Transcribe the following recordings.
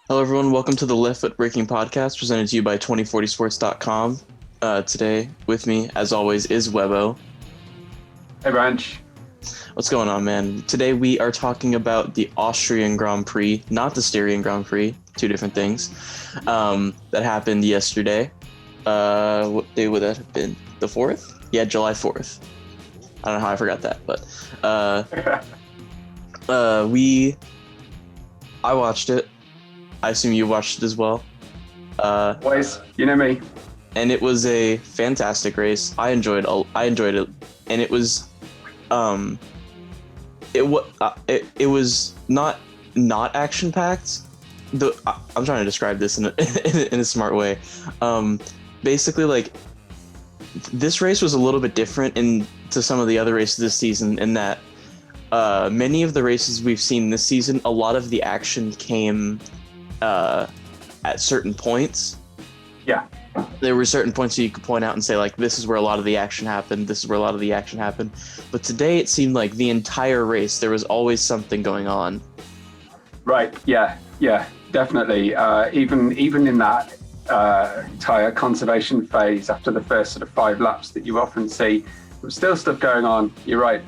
Hello, everyone. Welcome to the Left Foot Breaking Podcast, presented to you by 2040sports.com. Today, with me, as always, is Webbo. Hey, Branch. What's going on, man? Today, we are talking about the Austrian Grand Prix, not the Styrian Grand Prix, two different things, that happened yesterday. What day would that have been? The 4th? Yeah, July 4th. I don't know how I forgot that, but I watched it. I assume you watched it as well. Boys, you know me. And it was a fantastic race. I enjoyed it, and it was, it was not action packed. I'm trying to describe this in a smart way. Basically, like, this race was a little bit different to some of the other races this season in that many of the races we've seen this season, a lot of the action came at certain points. Yeah. There were certain points that you could point out and say, like, this is where a lot of the action happened, this is where a lot of the action happened. But today it seemed like the entire race, there was always something going on. Right, yeah, definitely. Even in that tyre conservation phase after the first sort of 5 laps that you often see, there was still stuff going on. You're right.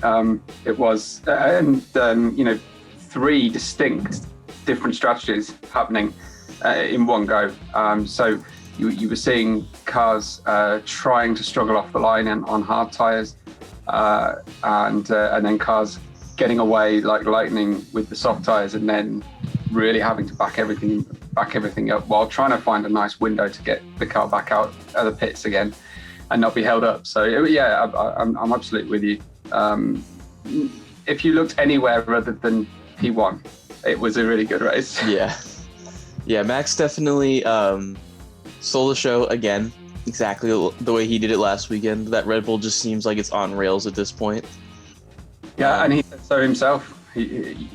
It was, and 3 distinct different strategies happening in one go. So you were seeing cars trying to struggle off the line on hard tyres, and then cars getting away like lightning with the soft tyres, and then really having to back everything up while trying to find a nice window to get the car back out of the pits again and not be held up. So yeah, I'm absolutely with you. If you looked anywhere other than P1, it was a really good race. Yeah, Max definitely stole the show again, exactly the way he did it last weekend. That Red Bull just seems like it's on rails at this point. Yeah, and he said so himself. He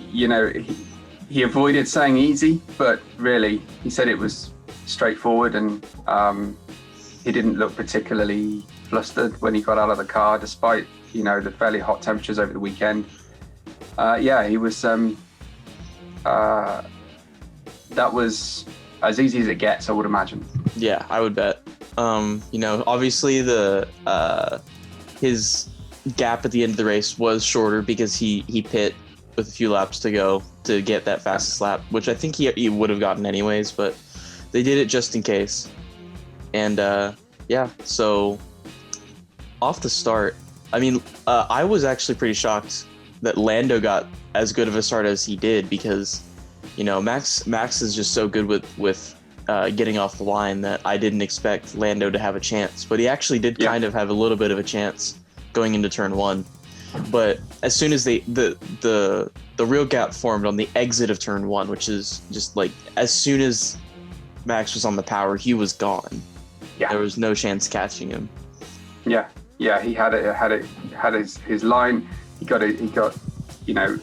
avoided saying easy, but really he said it was straightforward, and he didn't look particularly flustered when he got out of the car, despite the fairly hot temperatures over the weekend. He was. That was as easy as it gets, I would imagine. Yeah, I would bet. Obviously his gap at the end of the race was shorter because he pit with a few laps to go to get that fastest lap, which I think he would have gotten anyways, but they did it just in case. And so off the start, I was actually pretty shocked that Lando got as good of a start as he did, because Max is just so good with getting off the line that I didn't expect Lando to have a chance, but he actually did kind of have a little bit of a chance going into turn 1. But as soon as the real gap formed on the exit of turn 1, which is just like, as soon as Max was on the power, he was gone. Yeah. There was no chance catching him. Yeah, he had his line. He got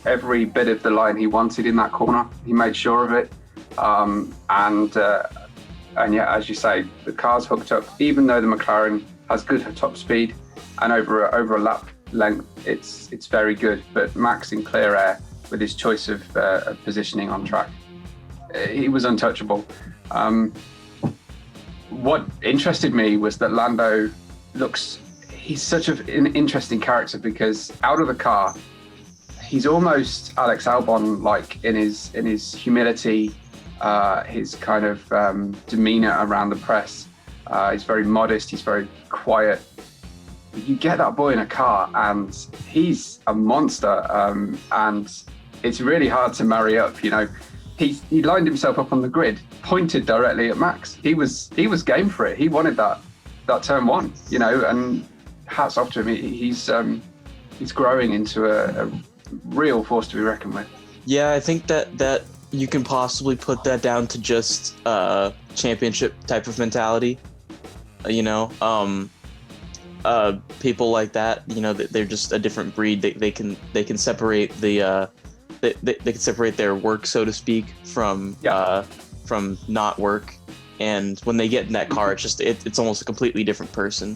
every bit of the line he wanted in that corner. He made sure of it. And as you say, the car's hooked up. Even though the McLaren has good top speed and over a lap length, it's very good. But Max in clear air, with his choice of positioning on track, he was untouchable. What interested me was that Lando he's such an interesting character, because out of the car, he's almost Alex Albon-like in his humility, his kind of demeanor around the press. He's very modest, he's very quiet. You get that boy in a car and he's a monster, and it's really hard to marry up. He lined himself up on the grid, pointed directly at Max. He was game for it. He wanted that turn 1, and hats off to him. He's growing into a real force to be reckoned with. Yeah, I think that you can possibly put that down to just championship type of mentality. People like that, they're just a different breed. They can separate they can separate their work, so to speak, from not work. And when they get in that car, it's almost a completely different person.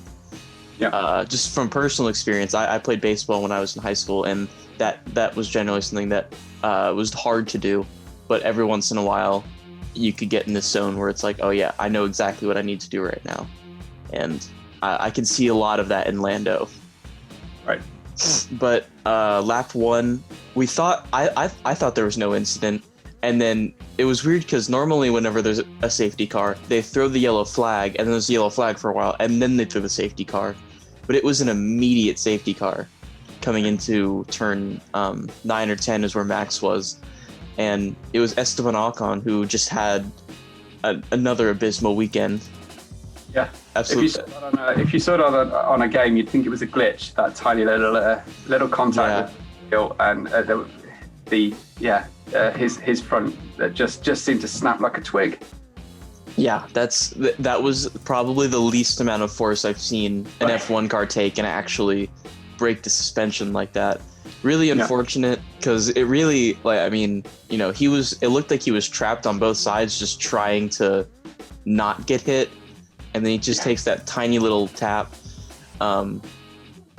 Yeah. Just from personal experience, I played baseball when I was in high school, and that was generally something that was hard to do. But every once in a while, you could get in this zone where it's like, oh yeah, I know exactly what I need to do right now, and I can see a lot of that in Lando. Right. But lap 1, we thought I thought there was no incident, and then it was weird because normally whenever there's a safety car, they throw the yellow flag, and then there's a yellow flag for a while, and then they throw the safety car. But it was an immediate safety car coming into turn 9 or 10 is where Max was, and it was Esteban Ocon who just had another abysmal weekend. Yeah. Absolutely. If you saw it on a game, you'd think it was a glitch. That tiny little contact with the wheel, and his front just seemed to snap like a twig. Yeah, that was probably the least amount of force I've seen an F1 car take and actually break the suspension like that. Really unfortunate, because it really, like, I mean, you know, it looked like he was trapped on both sides just trying to not get hit, and then he just takes that tiny little tap.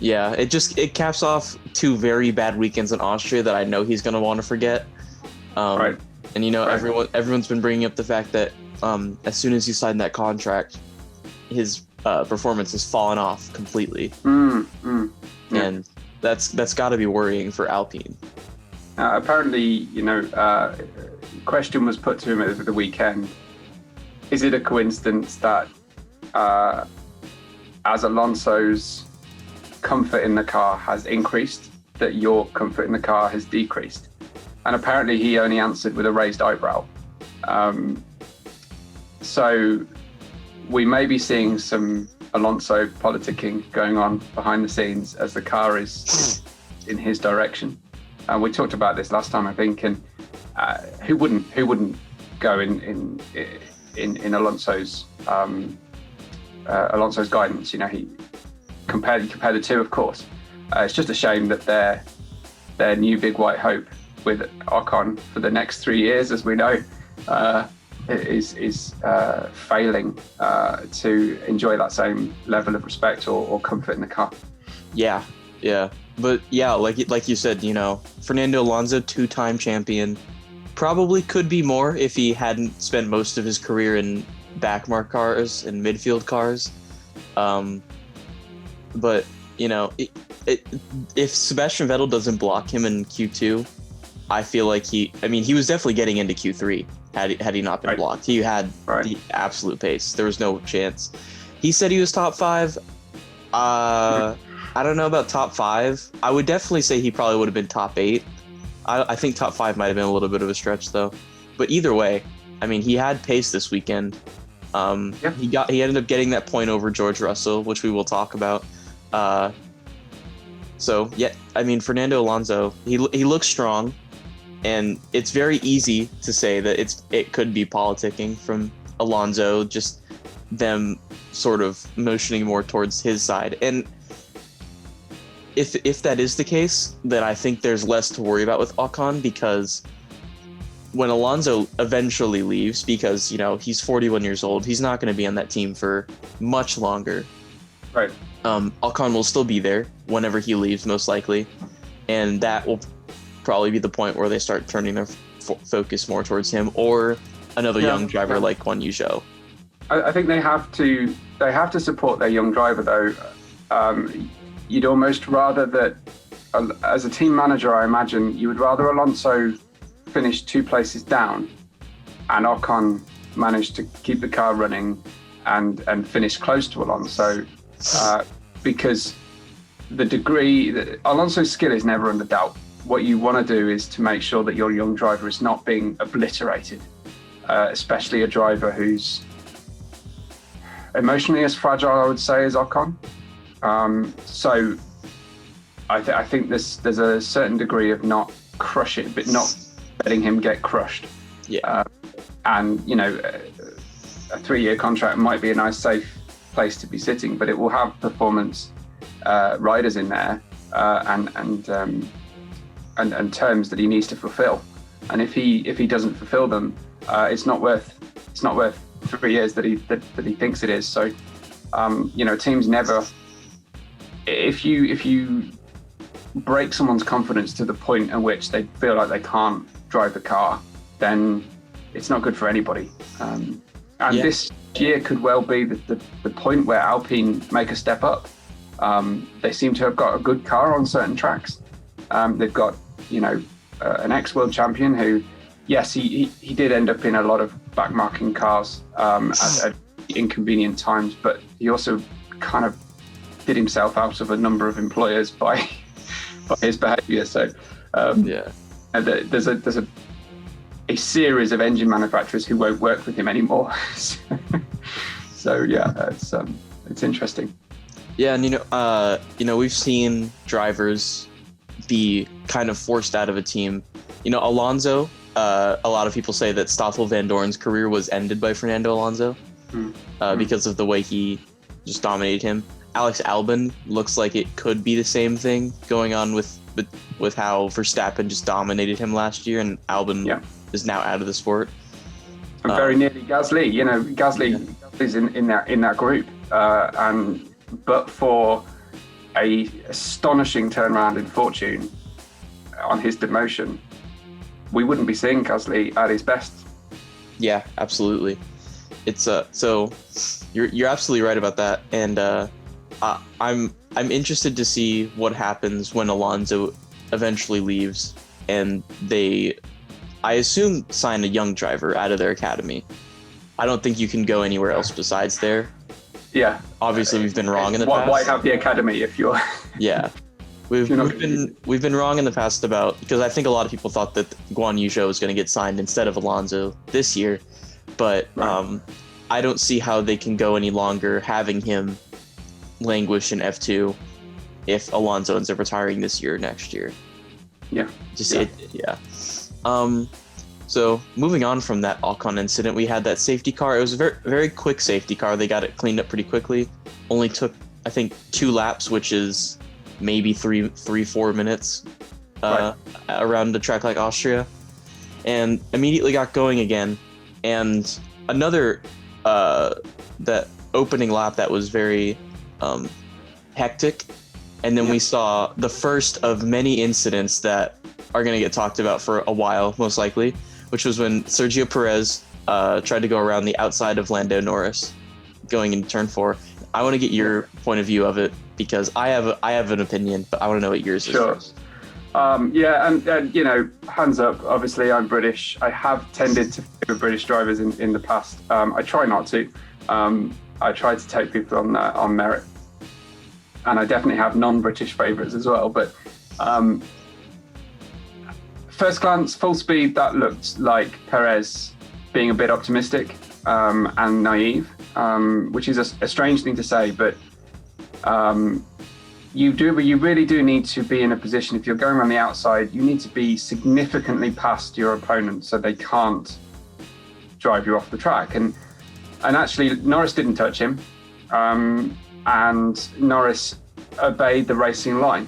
It caps off 2 very bad weekends in Austria that I know he's going to want to forget. And you know, everyone's been bringing up the fact that as soon as he signed that contract, his performance has fallen off completely. And that's got to be worrying for Alpine. Apparently, you know, question was put to him over the weekend: is it a coincidence that as Alonso's comfort in the car has increased, that your comfort in the car has decreased? And apparently he only answered with a raised eyebrow. So we may be seeing some Alonso politicking going on behind the scenes as the car is in his direction. We talked about this last time, I think, and who wouldn't go in Alonso's guidance? You know, he compare the two, of course. It's just a shame that their new big white hope with Ocon for the next 3 years, as we know, is failing to enjoy that same level of respect or comfort in the car. Yeah. But yeah, like you said, you know, Fernando Alonso, 2-time champion, probably could be more if he hadn't spent most of his career in backmark cars and midfield cars. But you know, if Sebastian Vettel doesn't block him in Q2, I feel like he was definitely getting into Q3 had he not been blocked. He had the absolute pace. There was no chance. He said he was top 5. I don't know about top 5. I would definitely say he probably would have been top 8. I think top 5 might have been a little bit of a stretch though. But either way, I mean, he had pace this weekend. He ended up getting that point over George Russell, which we will talk about. So yeah, I mean, Fernando Alonso, he looks strong, and it's very easy to say that it could be politicking from Alonso, just them sort of motioning more towards his side. And if that is the case, then I think there's less to worry about with Ocon, because when Alonso eventually leaves, because, you know, he's 41 years old, he's not going to be on that team for much longer. Right. Ocon will still be there whenever he leaves, most likely, and that will probably be the point where they start turning their focus more towards him or another young driver like Guan Yu Zhou. I think they have to support their young driver though. You'd almost rather that, as a team manager, I imagine you would rather Alonso finish 2 places down and Ocon manage to keep the car running and finish close to Alonso, because the degree that Alonso's skill is never under doubt. What you want to do is to make sure that your young driver is not being obliterated, especially a driver who's emotionally as fragile, I would say, as Ocon. So I think there's a certain degree of not crushing, but not letting him get crushed. Yeah. And, you know, a 3-year contract might be a nice, safe place to be sitting, but it will have performance riders in there and terms that he needs to fulfill. And if he doesn't fulfill them, it's not worth 3 years that he thinks it is. So, you know, teams never. If you break someone's confidence to the point at which they feel like they can't drive the car, then it's not good for anybody. And Yeah. this year could well be the point where Alpine make a step up. They seem to have got a good car on certain tracks. They've got, an ex-world champion who, yes, he did end up in a lot of backmarking cars at inconvenient times, but he also kind of did himself out of a number of employers by his behaviour. So and there's a series of engine manufacturers who won't work with him anymore. So yeah, it's interesting. Yeah, and we've seen drivers be kind of forced out of a team. Alonso. A lot of people say that Stoffel Van Dorn's career was ended by Fernando Alonso because of the way he just dominated him. Alex Albon looks like it could be the same thing going on with how Verstappen just dominated him last year, and Albon is now out of the sport. And very nearly Gasly. Gasly's in that group, but for a astonishing turnaround in fortune on his demotion, we wouldn't be seeing Gasly at his best. Yeah, absolutely. It's so you're absolutely right about that, and I'm interested to see what happens when Alonso eventually leaves, and I assume, sign a young driver out of their academy. I don't think you can go anywhere else besides there. Yeah. Obviously, we've been wrong in the past. Why have the academy if you're? Yeah. We've been wrong in the past because I think a lot of people thought that Guan Yu Zhou was going to get signed instead of Alonso this year, but I don't see how they can go any longer having him languish in F2 if Alonso ends up retiring this year or next year. Yeah. So moving on from that Ocon incident, we had that safety car. It was a very, very quick safety car. They got it cleaned up pretty quickly. Only took, I think, 2 laps, which is maybe 3-4 minutes around a track like Austria, and immediately got going again. And another that opening lap that was very hectic, and then we saw the first of many incidents that are going to get talked about for a while, most likely, which was when Sergio Perez tried to go around the outside of Lando Norris going into turn 4. I want to get your point of view of it, because I have an opinion, but I want to know what yours is. Sure. And hands up, obviously I'm British. I have tended to favor British drivers in the past. I try not to. I try to take people on merit. And I definitely have non-British favourites as well. But first glance, full speed, that looked like Perez being a bit optimistic and naive, which is a strange thing to say, but you really do need to be in a position, if you're going around the outside, you need to be significantly past your opponent so they can't drive you off the track. And actually, Norris didn't touch him, and Norris obeyed the racing line.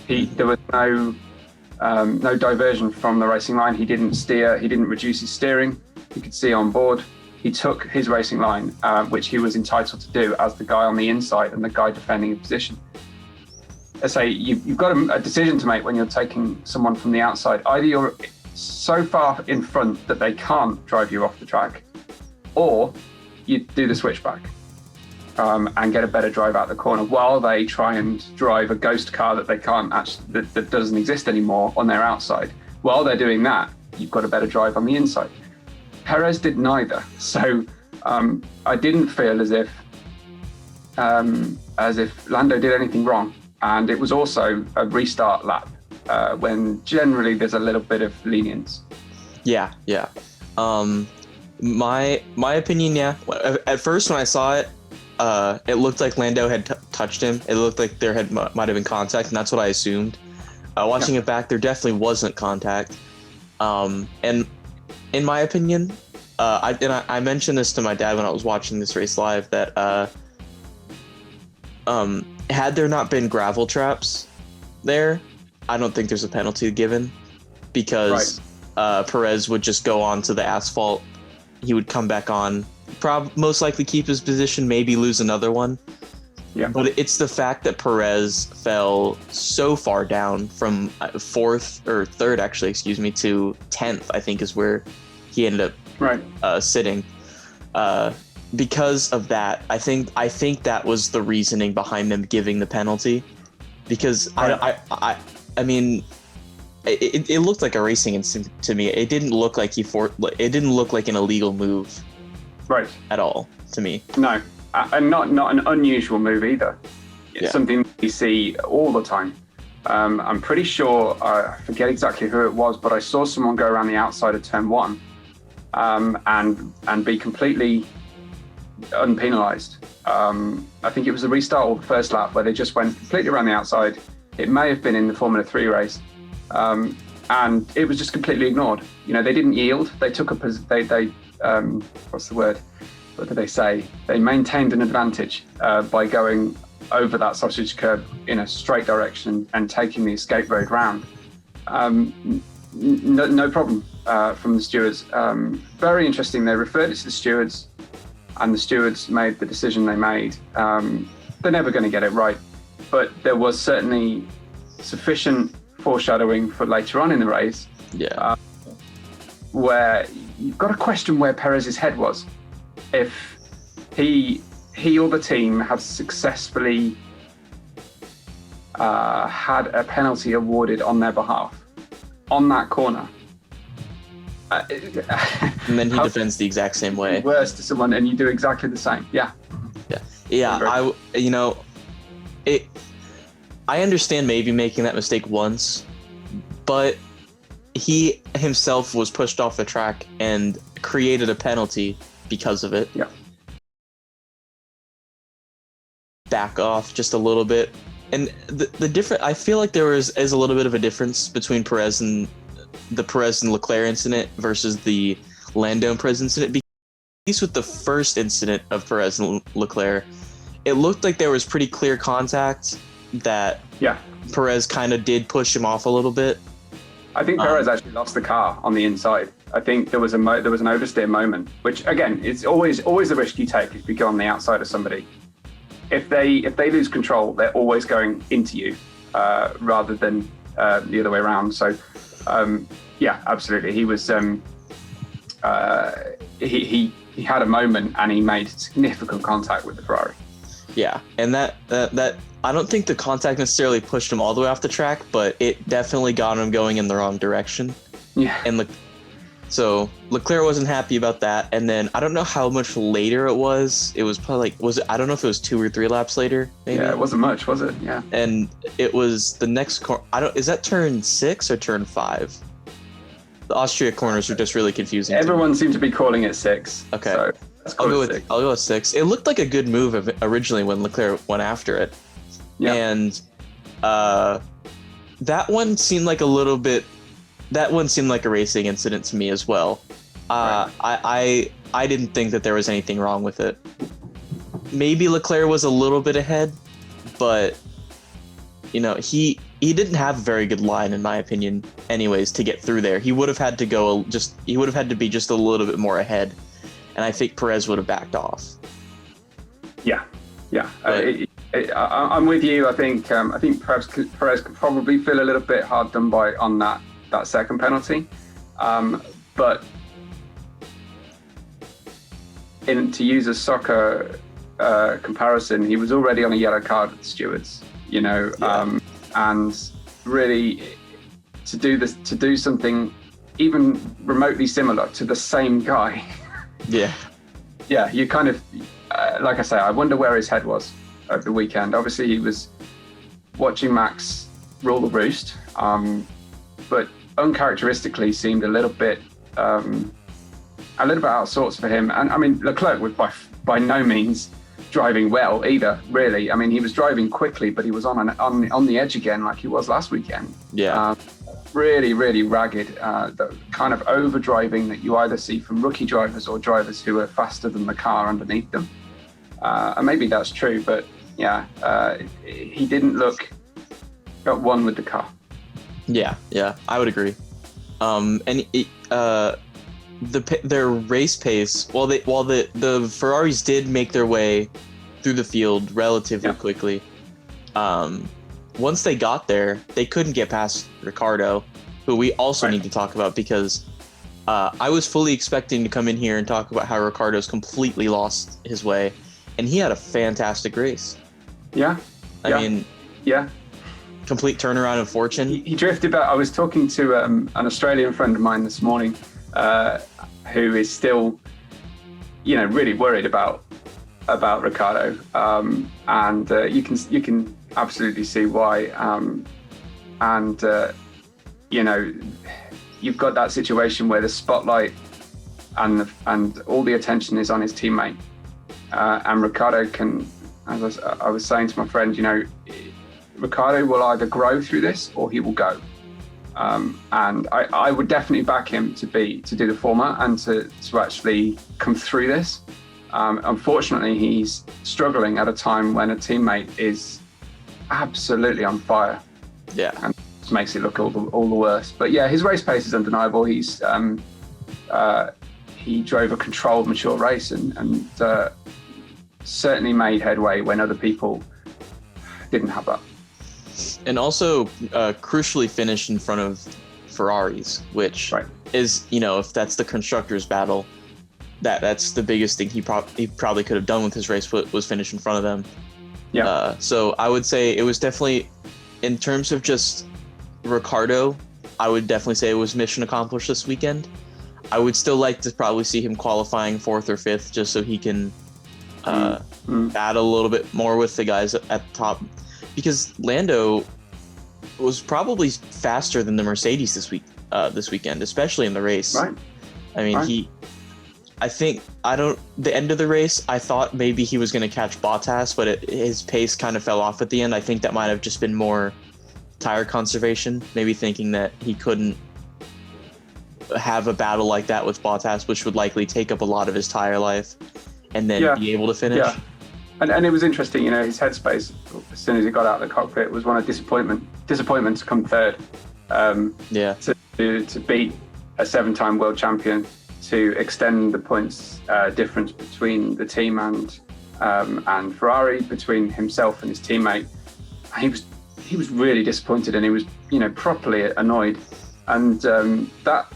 There was no diversion from the racing line. He didn't steer. He didn't reduce his steering. You could see on board. He took his racing line, which he was entitled to do as the guy on the inside and the guy defending a position. I say you've got a decision to make when you're taking someone from the outside. Either you're so far in front that they can't drive you off the track, or you do the switchback and get a better drive out the corner while they try and drive a ghost car that they can't actually, that doesn't exist anymore on their outside. While they're doing that, you've got a better drive on the inside. Perez did neither, so I didn't feel as if Lando did anything wrong. And it was also a restart lap when generally there's a little bit of lenience. Yeah. My opinion, at first when I saw it, it looked like Lando had touched him. It looked like there might have been contact, and that's what I assumed. Watching it back, there definitely wasn't contact. And in my opinion, I mentioned this to my dad when I was watching this race live, that had there not been gravel traps there, I don't think there's a penalty given, because Perez would just go onto the asphalt. He would come back on, most likely keep his position, maybe lose another one. Yeah. But it's the fact that Perez fell so far down from 4th or 3rd, actually, to 10th, I think is where he ended up Right. Sitting. Because of that, I think that was the reasoning behind them giving the penalty. Because Right. I mean, it looked like a racing incident to me. It didn't look like it didn't look like an illegal move Right. at all to me. No, and not an unusual move either. It's Yeah. something we see all the time. I'm pretty sure, I forget exactly who it was, but I saw someone go around the outside of turn one, and be completely unpenalized. I think it was the restart or the first lap where they just went completely around the outside. It may have been in the Formula 3 race, and it was just completely ignored. You know, they didn't yield. They took a what's the word? What did they say? They maintained an advantage by going over that sausage curb in a straight direction and taking the escape road round. No problem from the stewards. Very interesting. They referred it to the stewards, and the stewards made the decision they made. They're never going to get it right, but there was certainly sufficient foreshadowing for later on in the race. Yeah. Where you've got to question where Perez's head was. If he or the team have successfully had a penalty awarded on their behalf on that corner. And then he defends the exact same way. Worse to someone, and you do exactly the same. Yeah. Yeah. I understand maybe making that mistake once, but he himself was pushed off the track and created a penalty because of it. Yeah. Back off just a little bit. And the different, I feel like there is a little bit of a difference between the Perez and Leclerc incident versus the Lando and Perez incident. At least with the first incident of Perez and Leclerc, it looked like there was pretty clear contact that Perez kind of did push him off a little bit. I think Perez actually lost the car on the inside. I think there was an oversteer moment, which again, it's always the risk you take if you go on the outside of somebody. If they lose control, they're always going into you rather than the other way around. So yeah, absolutely, he was he had a moment and he made significant contact with the Ferrari. Yeah, and that I don't think the contact necessarily pushed him all the way off the track, but it definitely got him going in the wrong direction. Yeah. And so Leclerc wasn't happy about that, and then I don't know how much later it was. It was probably I don't know if it was 2 or 3 laps later, maybe. Yeah, it wasn't much, was it? Yeah. And it was the next is that turn 6 or turn 5? The Austria corners are just really confusing. Everyone seemed to be calling it 6. Okay. So I'll go with 6. It looked like a good move originally when Leclerc went after it. Yeah. And that one seemed like a racing incident to me as well. Right. I didn't think that there was anything wrong with it. Maybe Leclerc was a little bit ahead, but you know, he didn't have a very good line in my opinion anyways to get through there. He would have had to be just a little bit more ahead, and I think Perez would have backed off. Yeah. I'm with you. I think Perez could probably feel a little bit hard done by on that second penalty, but to use a soccer comparison, he was already on a yellow card with the stewards, you know, and really to do something even remotely similar to the same guy. Yeah, you kind of like I say, I wonder where his head was over the weekend. Obviously, he was watching Max rule the roost, but uncharacteristically seemed a little bit out of sorts for him. And I mean, Leclerc was by no means driving well either. Really, I mean, he was driving quickly, but he was on the edge again, like he was last weekend. Yeah. Really, really ragged. The kind of over driving that you either see from rookie drivers or drivers who are faster than the car underneath them. And maybe that's true, but yeah, he didn't look at one with the car. Yeah, I would agree. And their race pace, while the Ferraris did make their way through the field relatively quickly. Once they got there, they couldn't get past Ricciardo, who we also need to talk about because I was fully expecting to come in here and talk about how Ricciardo's completely lost his way, and he had a fantastic race. Yeah. I mean, yeah, complete turnaround of fortune. He drifted back. I was talking to an Australian friend of mine this morning, who is still, really worried about Ricciardo, and you can absolutely see why. You've got that situation where the spotlight and all the attention is on his teammate, and Ricciardo can, as I was saying to my friend, Ricciardo will either grow through this or he will go. And I would definitely back him to do the former and to actually come through this. Unfortunately, he's struggling at a time when a teammate is absolutely on fire. Yeah. And it makes it look all the worse. But yeah, his race pace is undeniable. He drove a controlled, mature race and certainly made headway when other people didn't have that. And also crucially finished in front of Ferraris, which is, if that's the constructors' battle, that's the biggest thing he probably could have done with his race was finish in front of them. Yeah. So I would say it was definitely, in terms of just Ricciardo, I would definitely say it was mission accomplished this weekend. I would still like to probably see him qualifying 4th or 5th just so he can battle a little bit more with the guys at the top. Because Lando was probably faster than the Mercedes this weekend, especially in the race. Right. I mean, the end of the race, I thought maybe he was going to catch Bottas, but his pace kind of fell off at the end. I think that might have just been more tire conservation, maybe thinking that he couldn't have a battle like that with Bottas, which would likely take up a lot of his tire life, and then be able to finish. Yeah. And it was interesting, his headspace as soon as he got out of the cockpit was one of disappointment to come third. To beat a 7-time world champion, to extend the points difference between the team and Ferrari, between himself and his teammate. He was really disappointed, and he was properly annoyed. And that,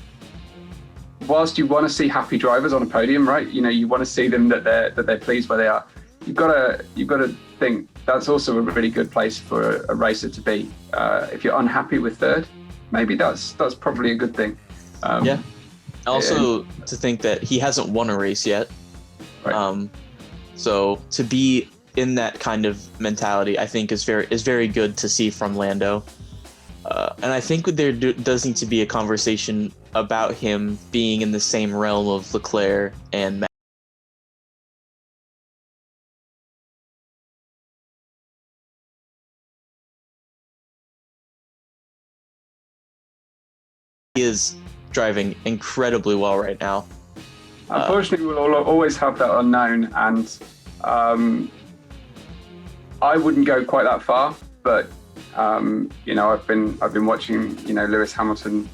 whilst you want to see happy drivers on a podium, right? You want to see them that they're pleased where they are. You've got to think that's also a really good place for a racer to be. If you're unhappy with third, maybe that's probably a good thing. Also, to think that he hasn't won a race yet. Right. So to be in that kind of mentality, I think is very good to see from Lando. And I think there does need to be a conversation about him being in the same realm of Leclerc and Max. He is driving incredibly well right now. Unfortunately, we'll always have that unknown, and I wouldn't go quite that far. But I've been watching Lewis Hamilton,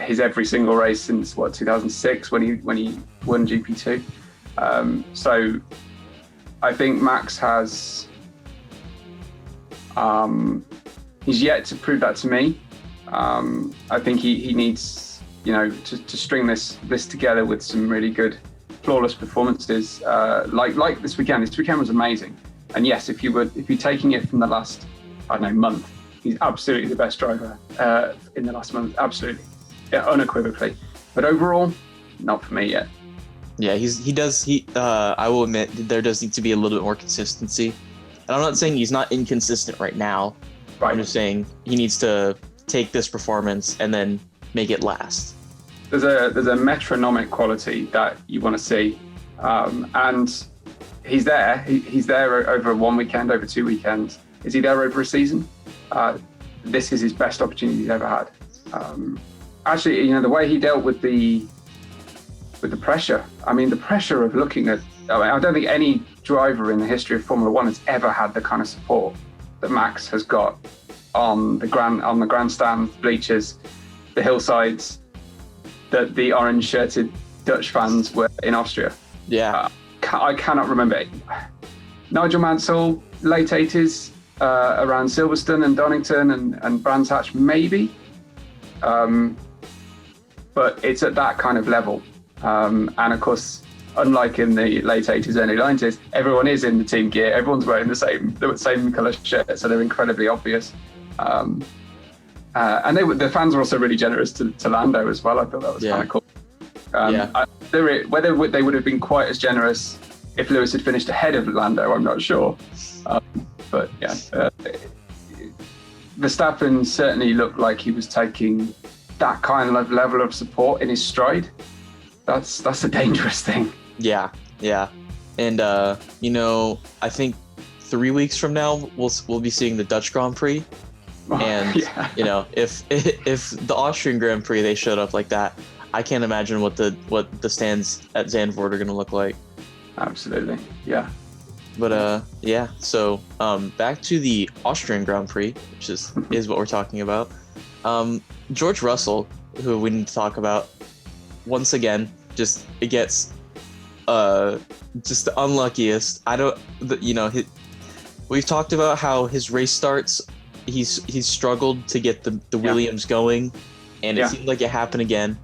his every single race since 2006 when he won GP2. So I think Max has he's yet to prove that to me. I think he needs to string this together with some really good flawless performances like this weekend. This weekend was amazing, and yes, if you're taking it from the last month, he's absolutely the best driver in the last month, absolutely, unequivocally. But overall, not for me yet. Yeah, I will admit there does need to be a little bit more consistency, and I'm not saying he's not inconsistent right now. Right. I'm just saying he needs to take this performance and then make it last. There's a metronomic quality that you want to see, and he's there. He's there over 1 weekend, over 2 weekends. Is he there over a season? This is his best opportunity he's ever had. Actually, the way he dealt with the pressure. I mean, the pressure of looking at. I don't think any driver in the history of Formula One has ever had the kind of support that Max has got on the grandstand bleachers, the hillsides, that the orange-shirted Dutch fans were in Austria. Yeah. I cannot remember it. Nigel Mansell, late 80s, around Silverstone and Donington and Brands Hatch, maybe. but it's at that kind of level. And of course, unlike in the late 80s, early 90s, everyone is in the team gear. Everyone's wearing the same colour shirt, so they're incredibly obvious. And the fans were also really generous to Lando as well. I thought that was kind of cool. Whether they would have been quite as generous if Lewis had finished ahead of Lando, I'm not sure. But yeah, Verstappen certainly looked like he was taking that kind of level of support in his stride. That's a dangerous thing. Yeah. And I think 3 weeks from now we'll be seeing the Dutch Grand Prix. And if the Austrian Grand Prix they showed up like that, I can't imagine what the stands at Zandvoort are going to look like. Absolutely, yeah. But so back to the Austrian Grand Prix, which is what we're talking about. George Russell, who we need to talk about, once again, it gets just the unluckiest. We've talked about how his race starts. He's struggled to get the Williams going, and it seemed like it happened again.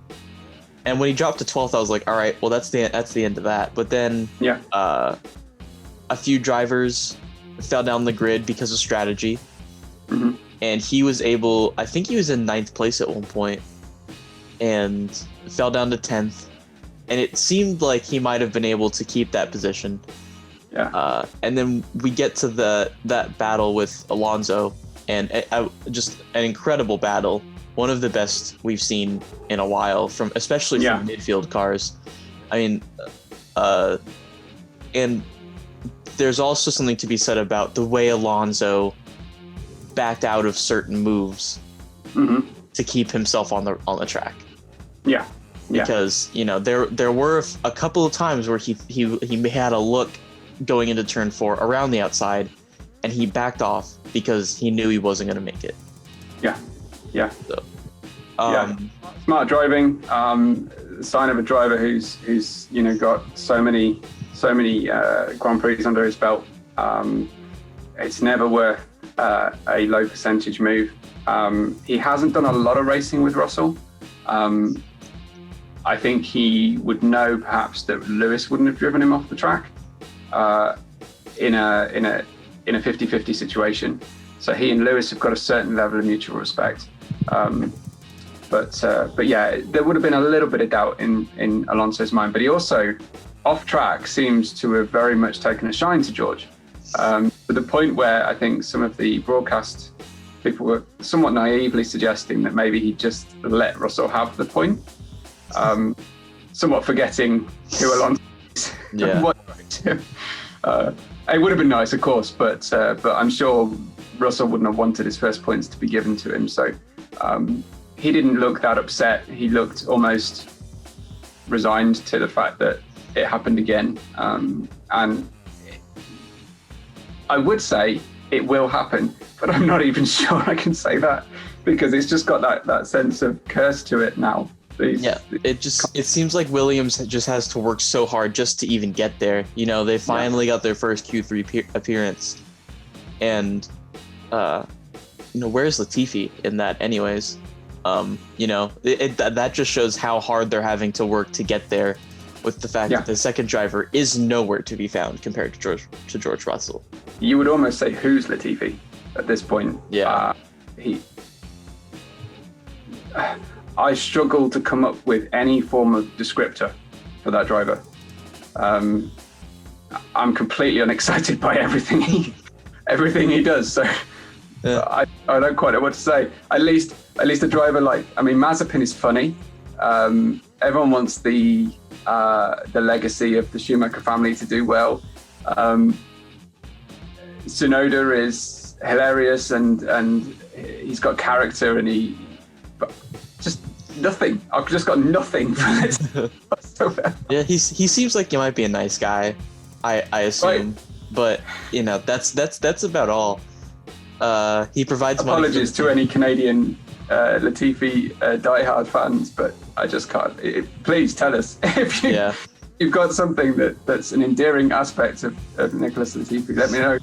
And when he dropped to 12th, I was like, all right, well that's the end of that. But then a few drivers fell down the grid because of strategy, and he was able. I think he was in 9th place at one point, and fell down to 10th. And it seemed like he might have been able to keep that position. Yeah. And then we get to that battle with Alonso, and just an incredible battle. One of the best we've seen in a while, especially from midfield cars. I mean, and there's also something to be said about the way Alonso backed out of certain moves to keep himself on the track. Yeah. Because there were a couple of times where he had a look going into turn 4 around the outside, and he backed off because he knew he wasn't going to make it. Yeah. So, smart driving. Sign of a driver who's got so many Grand Prix under his belt. It's never worth a low percentage move. He hasn't done a lot of racing with Russell. I think he would know perhaps that Lewis wouldn't have driven him off the track in a 50-50 situation. So he and Lewis have got a certain level of mutual respect. But yeah, there would have been a little bit of doubt in Alonso's mind. But he also, off track, seems to have very much taken a shine to George, to the point where I think some of the broadcast people were somewhat naively suggesting that maybe he just let Russell have the point, somewhat forgetting who Alonso is. Yeah. It would have been nice, of course, but I'm sure Russell wouldn't have wanted his first points to be given to him. So he didn't look that upset. He looked almost resigned to the fact that it happened again. And I would say it will happen, but I'm not even sure I can say that, because it's just got that sense of curse to it now. It seems like Williams just has to work so hard just to even get there. They finally got their first Q3 appearance, and where's Latifi in that anyways? That just shows how hard they're having to work to get there, with the fact that the second driver is nowhere to be found compared to George Russell. You would almost say, who's Latifi at this point? I struggle to come up with any form of descriptor for that driver. I'm completely unexcited by everything he does. So I don't quite know what to say. At least a driver Mazepin is funny. Everyone wants the legacy of the Schumacher family to do well. Tsunoda is hilarious and he's got character, and just nothing. I've just got nothing for this whatsoever. Yeah, he seems like he might be a nice guy, I assume, but that's about all. He provides apologies to any Canadian Latifi diehard fans, but I just can't. Please tell us if you've got something that's an endearing aspect of Nicholas Latifi. Let me know.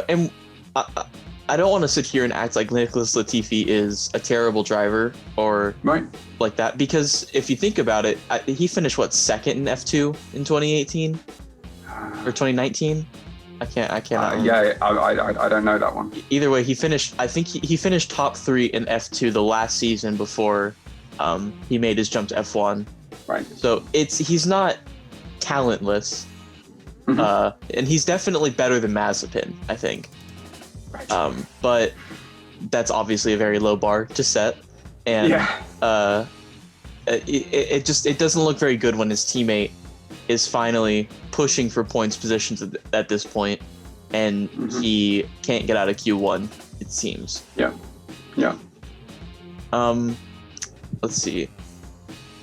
And I don't want to sit here and act like Nicholas Latifi is a terrible driver or Right. like that, because if you think about it, he finished second in F2 in 2018 or 2019. I can't. Yeah, I don't know that one. Either way, he finished. I think he finished top 3 in F2 the last season before he made his jump to F1. Right. So he's not talentless, and he's definitely better than Mazepin, I think. Right. But that's obviously a very low bar to set, and it doesn't look very good when his teammate is finally pushing for points positions at this point, and he can't get out of Q1. It seems. Yeah. Let's see.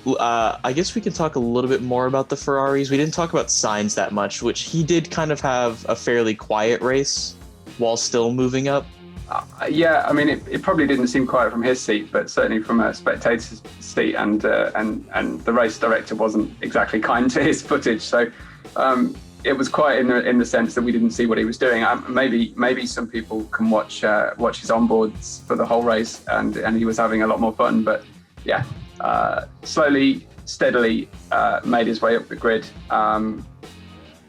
I guess we can talk a little bit more about the Ferraris. We didn't talk about Sainz that much, which he did kind of have a fairly quiet race while still moving up. Yeah, I mean, it probably didn't seem quiet from his seat, but certainly from a spectator's seat, and the race director wasn't exactly kind to his footage. So it was quiet in the sense that we didn't see what he was doing. Maybe some people can watch his onboards for the whole race, and he was having a lot more fun. But yeah, slowly, steadily made his way up the grid.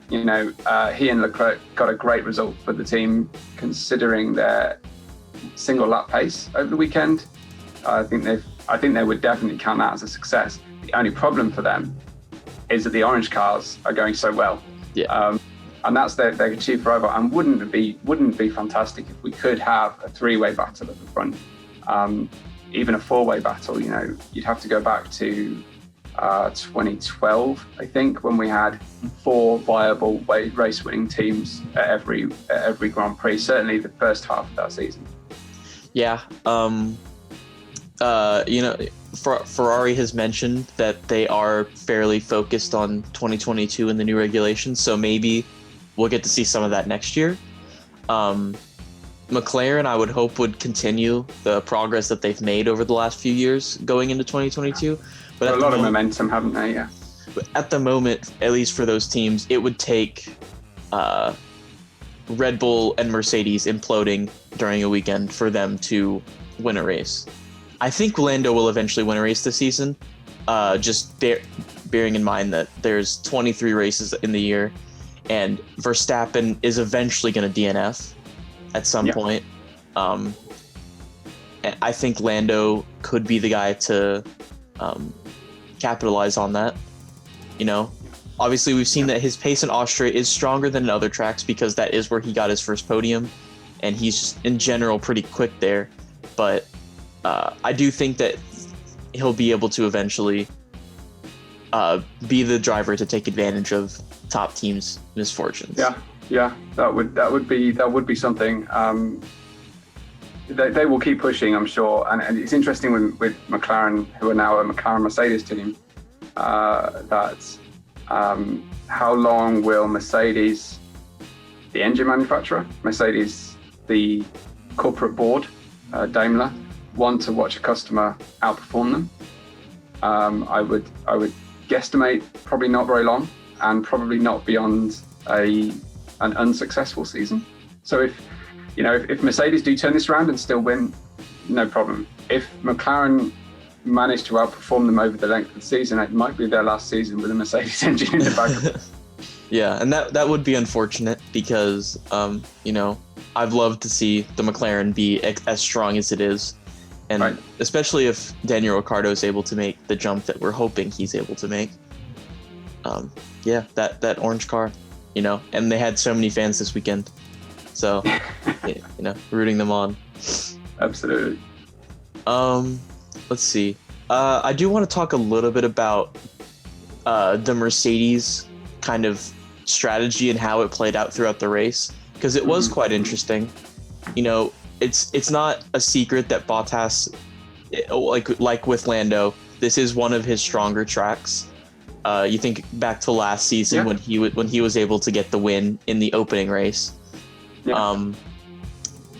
He and Leclerc got a great result for the team, considering their single lap pace over the weekend. I think they would definitely count that as a success. The only problem for them is that the orange cars are going so well. Yeah. And that's their chief rival. And wouldn't it be fantastic if we could have a 3-way battle at the front, even a 4-way battle? You'd have to go back to 2012, I think, when we had 4 viable race-winning teams at every Grand Prix. Certainly, the first half of that season. Yeah. Ferrari has mentioned that they are fairly focused on 2022 and the new regulations, so maybe we'll get to see some of that next year. McLaren, I would hope, would continue the progress that they've made over the last few years going into 2022. But a lot of momentum, haven't they? Yeah. But at the moment, at least for those teams, it would take Red Bull and Mercedes imploding during a weekend for them to win a race. I think Lando will eventually win a race this season, just bearing in mind that there's 23 races in the year, and Verstappen is eventually going to DNF at some point. And I think Lando could be the guy to capitalize on that. Obviously we've seen that his pace in Austria is stronger than in other tracks because that is where he got his first podium, and he's just in general pretty quick there. But I do think that he'll be able to eventually be the driver to take advantage of top teams' misfortunes. Yeah, that would be something. They will keep pushing, I'm sure, and it's interesting with McLaren, who are now a McLaren Mercedes team, that how long will Mercedes, the engine manufacturer, Mercedes, the corporate board, Daimler, want to watch a customer outperform them? I would guesstimate probably not very long, and probably not beyond an unsuccessful season. So if Mercedes do turn this around and still win, no problem. If McLaren manage to outperform them over the length of the season, it might be their last season with a Mercedes engine in the back. Yeah, and that would be unfortunate because I've loved to see the McLaren be as strong as it is, and especially if Daniel Ricciardo is able to make the jump that we're hoping he's able to make. That orange car, and they had so many fans this weekend, so rooting them on. Absolutely. Let's see. I do want to talk a little bit about the Mercedes kind of strategy and how it played out throughout the race, because it was quite interesting. It's not a secret that Bottas, like with Lando, this is one of his stronger tracks. You think back to last season when he was able to get the win in the opening race. Yeah.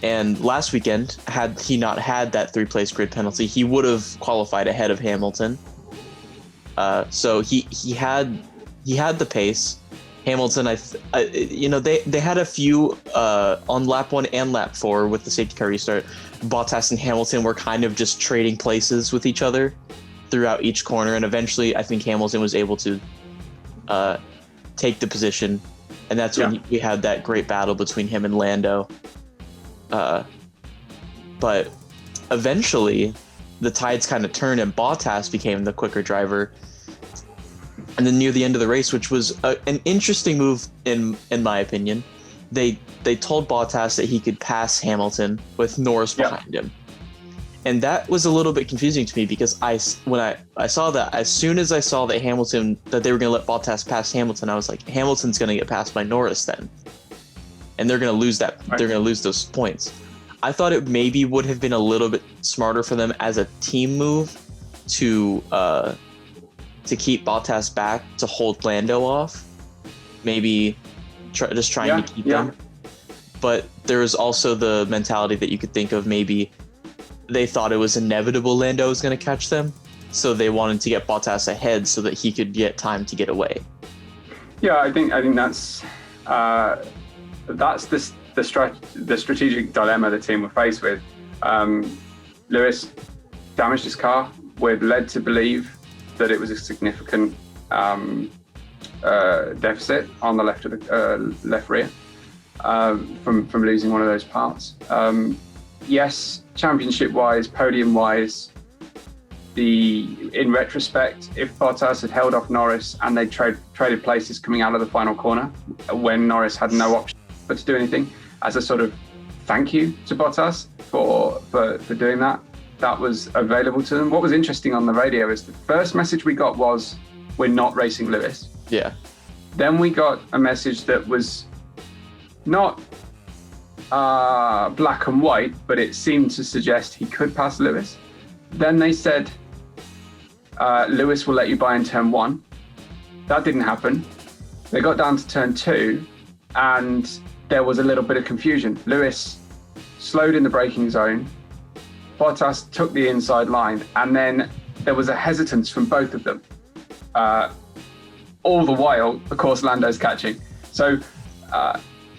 And last weekend, had he not had that 3-place grid penalty, he would have qualified ahead of Hamilton. So he had the pace. Hamilton, they had a few on lap 1 and lap 4 with the safety car restart. Bottas and Hamilton were kind of just trading places with each other throughout each corner, and eventually I think Hamilton was able to take the position, and that's when we had that great battle between him and Lando. But eventually the tides kind of turned and Bottas became the quicker driver. And then near the end of the race, which was an interesting move in my opinion, they told Bottas that he could pass Hamilton with Norris behind him. And that was a little bit confusing to me because when I saw that, as soon as I saw that they were going to let Bottas pass Hamilton, I was like, Hamilton's going to get passed by Norris then. And they're going to lose that. Right. They're going to lose those points. I thought it maybe would have been a little bit smarter for them as a team move to keep Bottas back, to hold Lando off. Maybe just trying to keep them. But there was also the mentality that you could think of, maybe they thought it was inevitable Lando was going to catch them, so they wanted to get Bottas ahead so that he could get time to get away. Yeah, I think that's the strategic dilemma the team were faced with. Lewis damaged his car. We're led to believe that it was a significant deficit on the left of the left rear from losing one of those parts. Yes, championship-wise, podium-wise, in retrospect, if Bottas had held off Norris and they traded places coming out of the final corner when Norris had no option but to do anything, as a sort of thank you to Bottas for doing that was available to them. What was interesting on the radio is the first message we got was, we're not racing Lewis. Yeah. Then we got a message that was not black and white, but it seemed to suggest he could pass Lewis. Then they said, Lewis will let you by in turn 1. That didn't happen. They got down to turn 2 and there was a little bit of confusion. Lewis slowed in the braking zone. Bottas took the inside line, and then there was a hesitance from both of them. All the while, of course, Lando's catching. So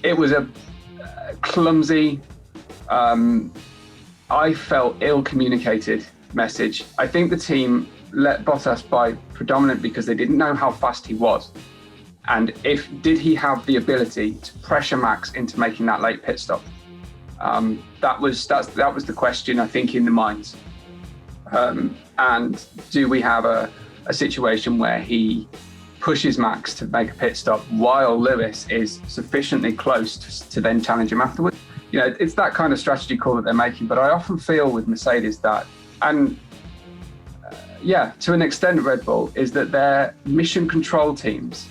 it was a clumsy, I felt ill-communicated message. I think the team let Bottas by predominantly because they didn't know how fast he was. And did he have the ability to pressure Max into making that late pit stop? That was the question, I think, in the minds. And do we have a situation where he pushes Max to make a pit stop while Lewis is sufficiently close to then challenge him afterwards? It's that kind of strategy call that they're making. But I often feel with Mercedes that, and to an extent Red Bull, is that their mission control teams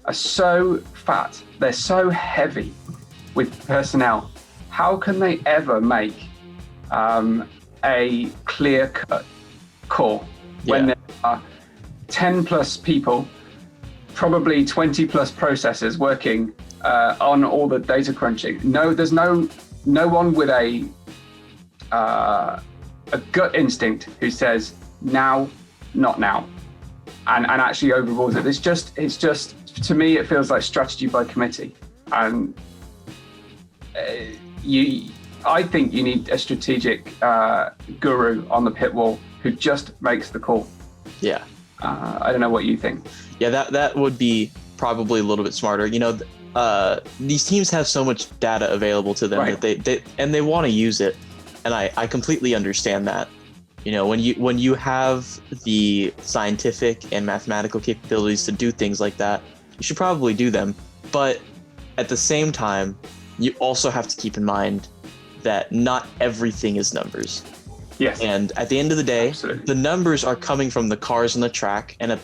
are so fat, they're so heavy with personnel. How can they ever make a clear-cut call when there are 10 plus people, probably 20 plus processors working on all the data crunching? No, there's no one with a gut instinct who says now, not now, and actually overrules it. It's just to me, it feels like strategy by committee, and I think you need a strategic guru on the pit wall who just makes the call. Yeah. I don't know what you think. Yeah, that would be probably a little bit smarter. These teams have so much data available to them that they want to use it, and I completely understand that. When you have the scientific and mathematical capabilities to do things like that, you should probably do them. But at the same time, you also have to keep in mind that not everything is numbers. Yes. And at the end of the day, absolutely, the numbers are coming from the cars on the track. And at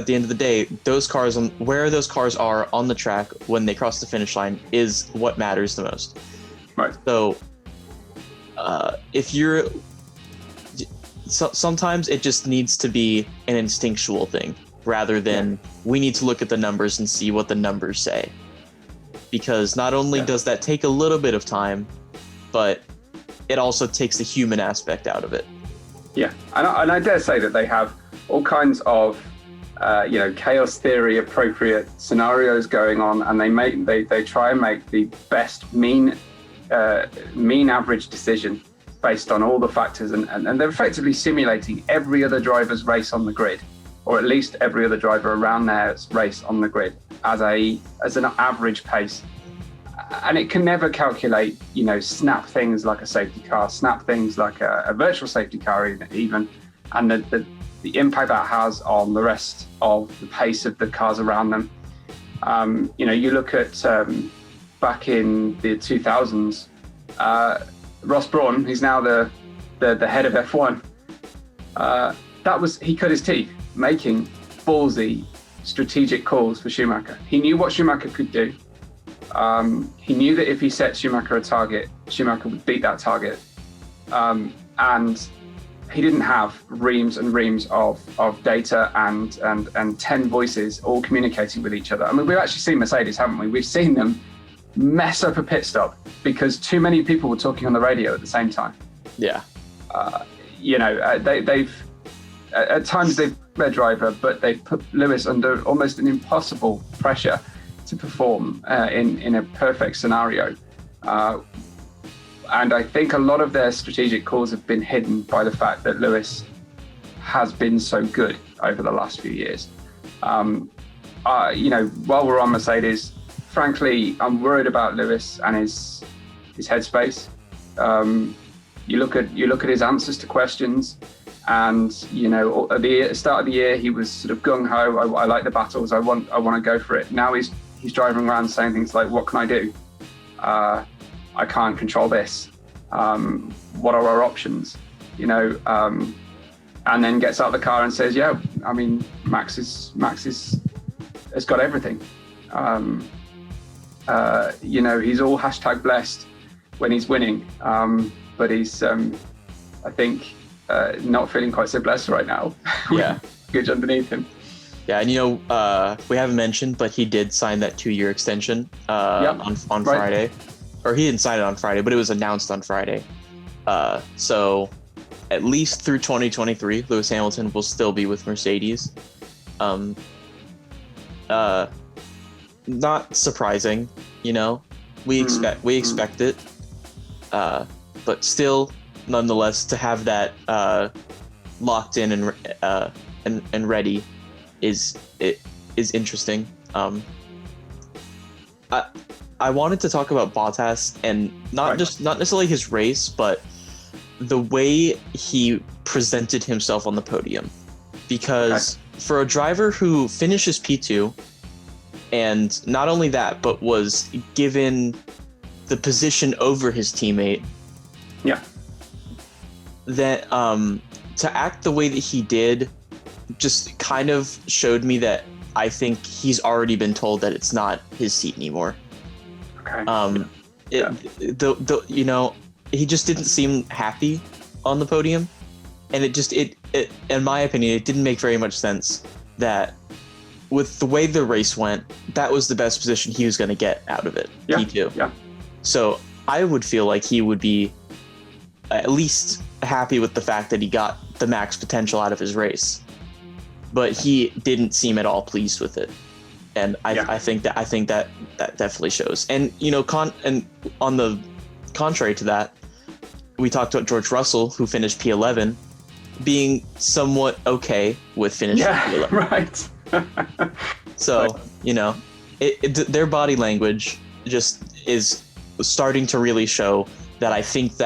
the end of the day, where those cars are on the track when they cross the finish line is what matters the most. Right. So sometimes it just needs to be an instinctual thing rather than we need to look at the numbers and see what the numbers say. Because not only does that take a little bit of time, but it also takes the human aspect out of it. Yeah, and I dare say that they have all kinds of chaos theory appropriate scenarios going on, and they try and make the best mean average decision based on all the factors, and they're effectively simulating every other driver's race on the grid, or at least every other driver around their's race on the grid as an average pace. And it can never calculate, snap things like a safety car, snap things like a virtual safety car even, and the impact that has on the rest of the pace of the cars around them. You look at back in the 2000s, Ross Brawn, he's now the head of F1. He cut his teeth making ballsy strategic calls for Schumacher. He knew what Schumacher could do. He knew that if he set Schumacher a target, Schumacher would beat that target. And he didn't have reams and reams of data and 10 voices all communicating with each other. I mean, we've actually seen Mercedes, haven't we? We've seen them mess up a pit stop because too many people were talking on the radio at the same time. Yeah. They've at times they've their driver, but they've put Lewis under almost an impossible pressure to perform in a perfect scenario. And I think a lot of their strategic calls have been hidden by the fact that Lewis has been so good over the last few years. While we're on Mercedes, frankly, I'm worried about Lewis and his headspace. You look at his answers to questions, and at the start of the year he was sort of gung ho. I like the battles. I want to go for it. Now he's driving around saying things like, "What can I do? I can't control this. What are our options?" And then gets out of the car and says, "Yeah, I mean, Max has got everything." He's all #blessed when he's winning, but he's I think not feeling quite so blessed right now. Yeah, good underneath him. Yeah, and we haven't mentioned, but he did sign that 2-year extension on right. Friday, or he didn't sign it on Friday, but it was announced on Friday. So at least through 2023, Lewis Hamilton will still be with Mercedes. Not surprising, we expect it, but still, nonetheless, to have that locked in and ready is interesting. I wanted to talk about Bottas, and not necessarily his race, but the way he presented himself on the podium, because for a driver who finishes P2, and not only that, but was given the position over his teammate, that to act the way that he did just kind of showed me that I think he's already been told that it's not his seat anymore. He just didn't seem happy on the podium, and it in my opinion, it didn't make very much sense that with the way the race went, that was the best position he was going to get out of it. P2. Yeah. So I would feel like he would be at least happy with the fact that he got the max potential out of his race, but he didn't seem at all pleased with it. And I think that definitely shows. And and on the contrary to that, we talked about George Russell, who finished P11, being somewhat okay with finishing P11. Right. So their body language just is starting to really show that I think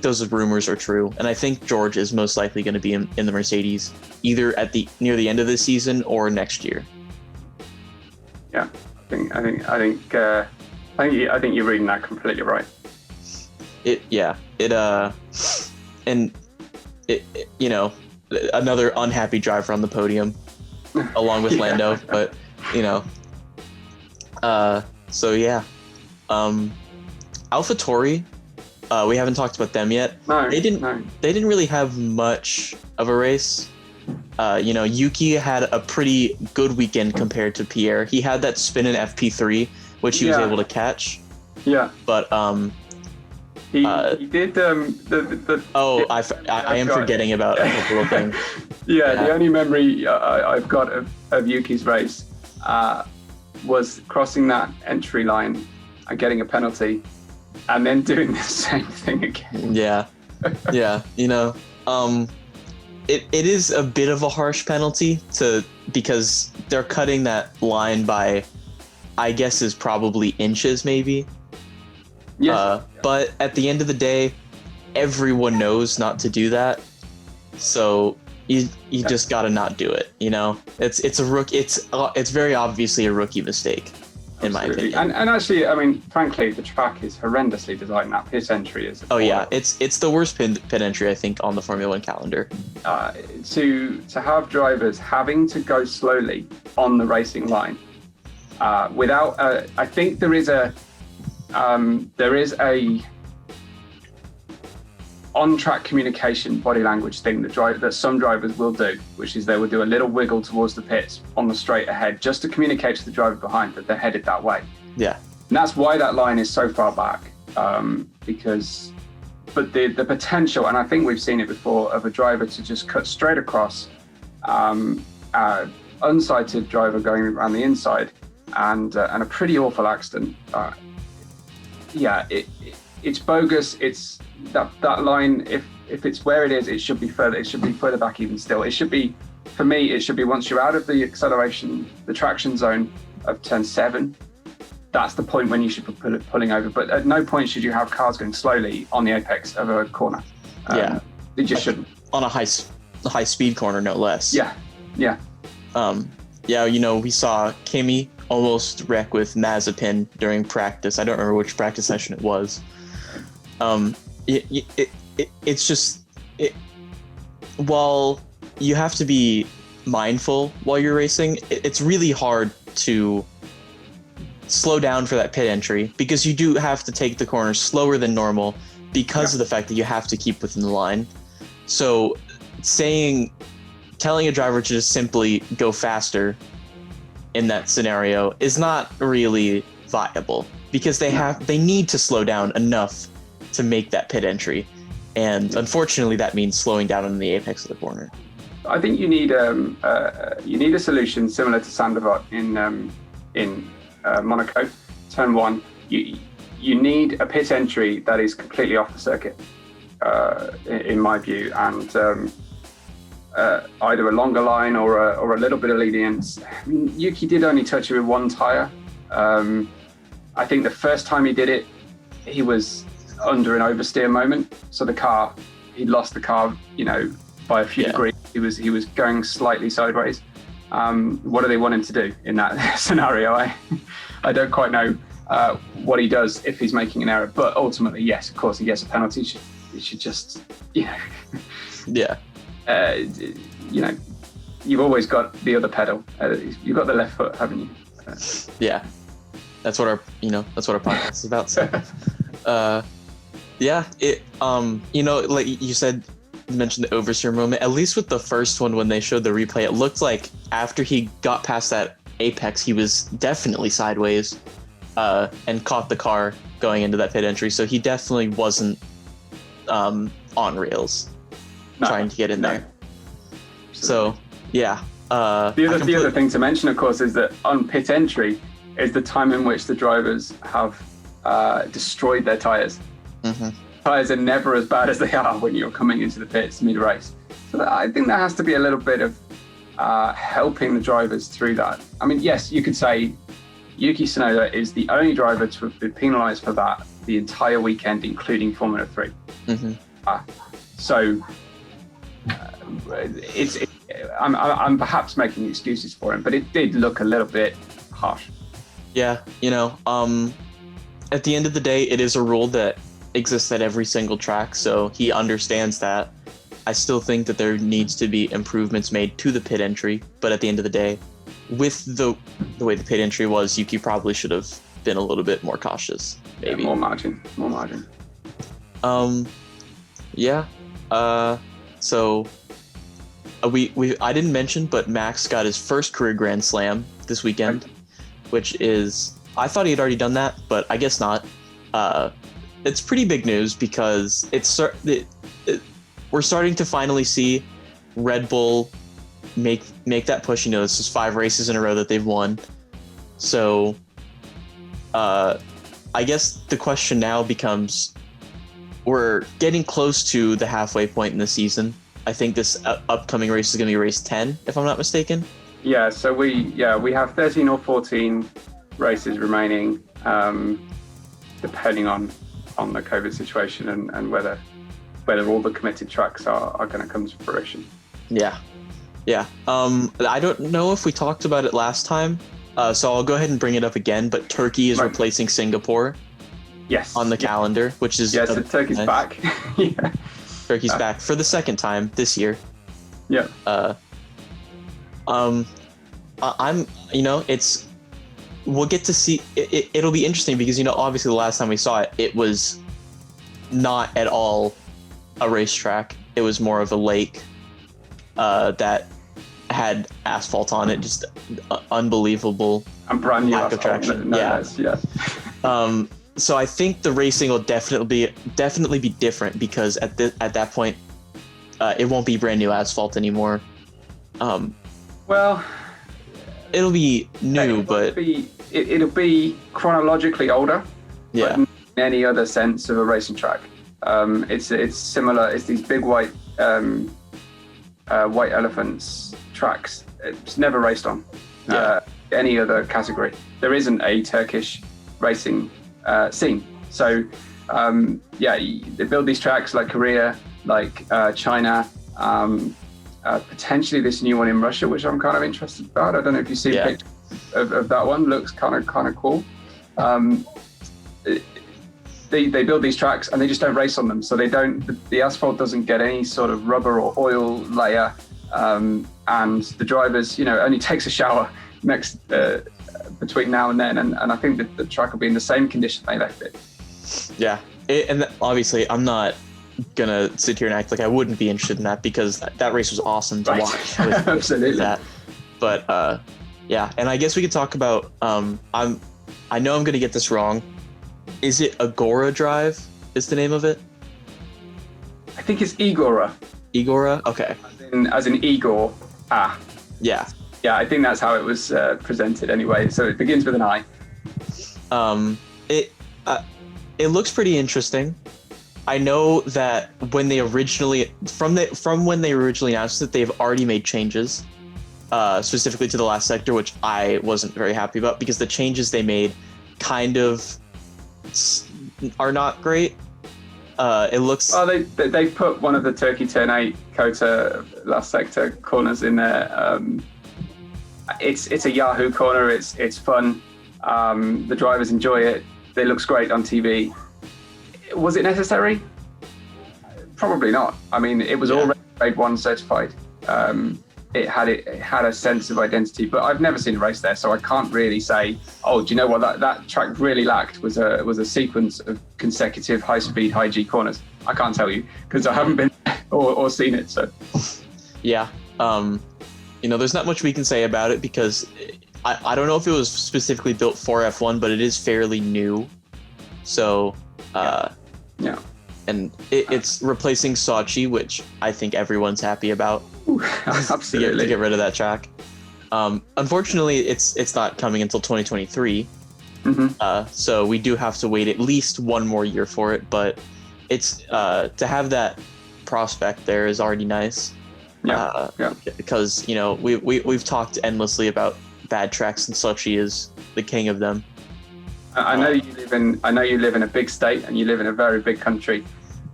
those rumors are true, and I think George is most likely going to be in the Mercedes either near the end of this season or next year. Yeah, I think you're reading that completely right. Another unhappy driver on the podium, along with Lando, but AlphaTauri, we haven't talked about them yet. No, they didn't really have much of a race. Yuki had a pretty good weekend compared to Pierre. He had that spin in FP3, which he was able to catch. Yeah. But he did I am forgetting about a couple of things. Yeah, Yeah. the only memory I've got of Yuki's race was crossing that entry line and getting a penalty, and then doing the same thing again. Yeah, yeah. It is a bit of a harsh penalty because they're cutting that line by, I guess, is probably inches maybe. Yes. But at the end of the day, everyone knows not to do that. So you just gotta not do it. It's a rookie. It's very obviously a rookie mistake, in my Absolutely. opinion. And actually, I mean, frankly, the track is horrendously designed. That pit entry is. Oh yeah, it's the worst pit entry I think on the Formula One calendar. To have drivers having to go slowly on the racing line without, I think there is a on-track communication body language thing that some drivers will do, which is they will do a little wiggle towards the pits on the straight ahead just to communicate to the driver behind that they're headed that way. Yeah. And that's why that line is so far back, but the potential, and I think we've seen it before, of a driver to just cut straight across, unsighted driver going around the inside, and a pretty awful accident. It's bogus. It's that line. If it's where it is, it should be further. It should be further back even still. It should be, for me, it should be once you're out of the acceleration, the traction zone of turn 7. That's the point when you should be pulling over. But at no point should you have cars going slowly on the apex of a corner. They just shouldn't. On a high speed corner, no less. Yeah. We saw Kimi almost wreck with Mazepin during practice. I don't remember which practice session it was. It's just while you have to be mindful while you're racing, it's really hard to slow down for that pit entry because you do have to take the corner slower than normal because of the fact that you have to keep within the line. So telling a driver to just simply go faster in that scenario is not really viable because they need to slow down enough to make that pit entry, and unfortunately that means slowing down on the apex of the corner. I think you need a solution similar to Sandoval in Monaco, turn 1. You need a pit entry that is completely off the circuit, in my view, and either a longer line or a little bit of lenience. I mean, Yuki did only touch it with one tire. I think the first time he did it, he was under an oversteer moment. So he lost the car, by a few degrees. He was going slightly sideways. What do they want him to do in that scenario? I don't quite know what he does if he's making an error. But ultimately, yes, of course, he gets a penalty. He should just, Yeah. You've always got the other pedal. You've got the left foot, haven't you? Yeah, that's what our podcast is about. So, like you said, you mentioned the oversteer moment. At least with the first one, when they showed the replay, it looked like after he got past that apex, he was definitely sideways, and caught the car going into that pit entry. So he definitely wasn't on rails. Trying to get in there. So yeah. The other thing to mention, of course, is that on pit entry is the time in which the drivers have destroyed their tires. Mm-hmm. Tires are never as bad as they are when you're coming into the pits mid-race. So I think there has to be a little bit of helping the drivers through that. I mean, yes, you could say Yuki Tsunoda is the only driver to have been penalised for that the entire weekend, including Formula 3. Mm-hmm. I'm perhaps making excuses for him, but it did look a little bit harsh. Yeah, at the end of the day, it is a rule that exists at every single track, so he understands that. I still think that there needs to be improvements made to the pit entry, but at the end of the day, with the way the pit entry was, Yuki probably should have been a little bit more cautious, maybe. Yeah, more margin. So I didn't mention, but Max got his first career Grand Slam this weekend, which is, I thought he had already done that, but I guess not. It's pretty big news because we're starting to finally see Red Bull make that push. You know, this is 5 races in a row that they've won. So, I guess the question now becomes, we're getting close to the halfway point in the season. I think this upcoming race is going to be race 10, if I'm not mistaken. Yeah, so we have 13 or 14 races remaining, depending on the COVID situation and whether all the committed tracks are going to come to fruition. Yeah. I don't know if we talked about it last time, so I'll go ahead and bring it up again. But Turkey is replacing Singapore. Yes. On the calendar, which is so Turkey's back. Yeah. Turkey's back for the second time this year. Yeah. I'm, we'll get to see it. It'll be interesting because, obviously the last time we saw it, it was not at all a racetrack. It was more of a lake that had asphalt on it. Just unbelievable. And brand new lack of traction. So I think the racing will definitely be different because at that point, it won't be brand new asphalt anymore. Well, it'll be new, but it'll be chronologically older. Yeah. But in any other sense of a racing track, it's similar. It's these big white elephants tracks. It's never raced on any other category. There isn't a Turkish racing scene. So they build these tracks like Korea, like China, potentially this new one in Russia, which I'm kind of interested about. I don't know if you've seen pictures of that one. Looks kind of cool. They build these tracks and they just don't race on them. So the asphalt doesn't get any sort of rubber or oil layer, and the drivers, only takes a shower between now and then, and I think that the track will be in the same condition they left it. Yeah, and obviously I'm not gonna sit here and act like I wouldn't be interested in that because that race was awesome to watch. Absolutely. That, but and I guess we could talk about. I know I'm gonna get this wrong. Is it Agora Drive? Is the name of it? I think it's Igora. Igora? Okay. As in Igor. Yeah. Yeah, I think that's how it was presented anyway. So it begins with an I. It looks pretty interesting. I know that when they originally announced it, they've already made changes, specifically to the last sector, which I wasn't very happy about because the changes they made kind of are not great. It looks. Well, they put one of the Turkey Turn 8 Kota last sector corners in there. It's a Yahoo corner. It's fun. The drivers enjoy it. It looks great on TV. Was it necessary? Probably not. I mean, it was already Grade 1 certified. It had a sense of identity, but I've never seen a race there, so I can't really say, oh, do you know what that track really lacked was a sequence of consecutive high-speed, high-G corners. I can't tell you because I haven't been or seen it. So yeah. There's not much we can say about it because I don't know if it was specifically built for F1, but it is fairly new. So, and it's replacing Sochi, which I think everyone's happy about. Absolutely. to get rid of that track. Unfortunately, it's not coming until 2023. Mm-hmm. So we do have to wait at least one more year for it, but it's to have that prospect there is already nice. Because we've talked endlessly about bad tracks, and Sochi is the king of them. I know you live in a big state and you live in a very big country,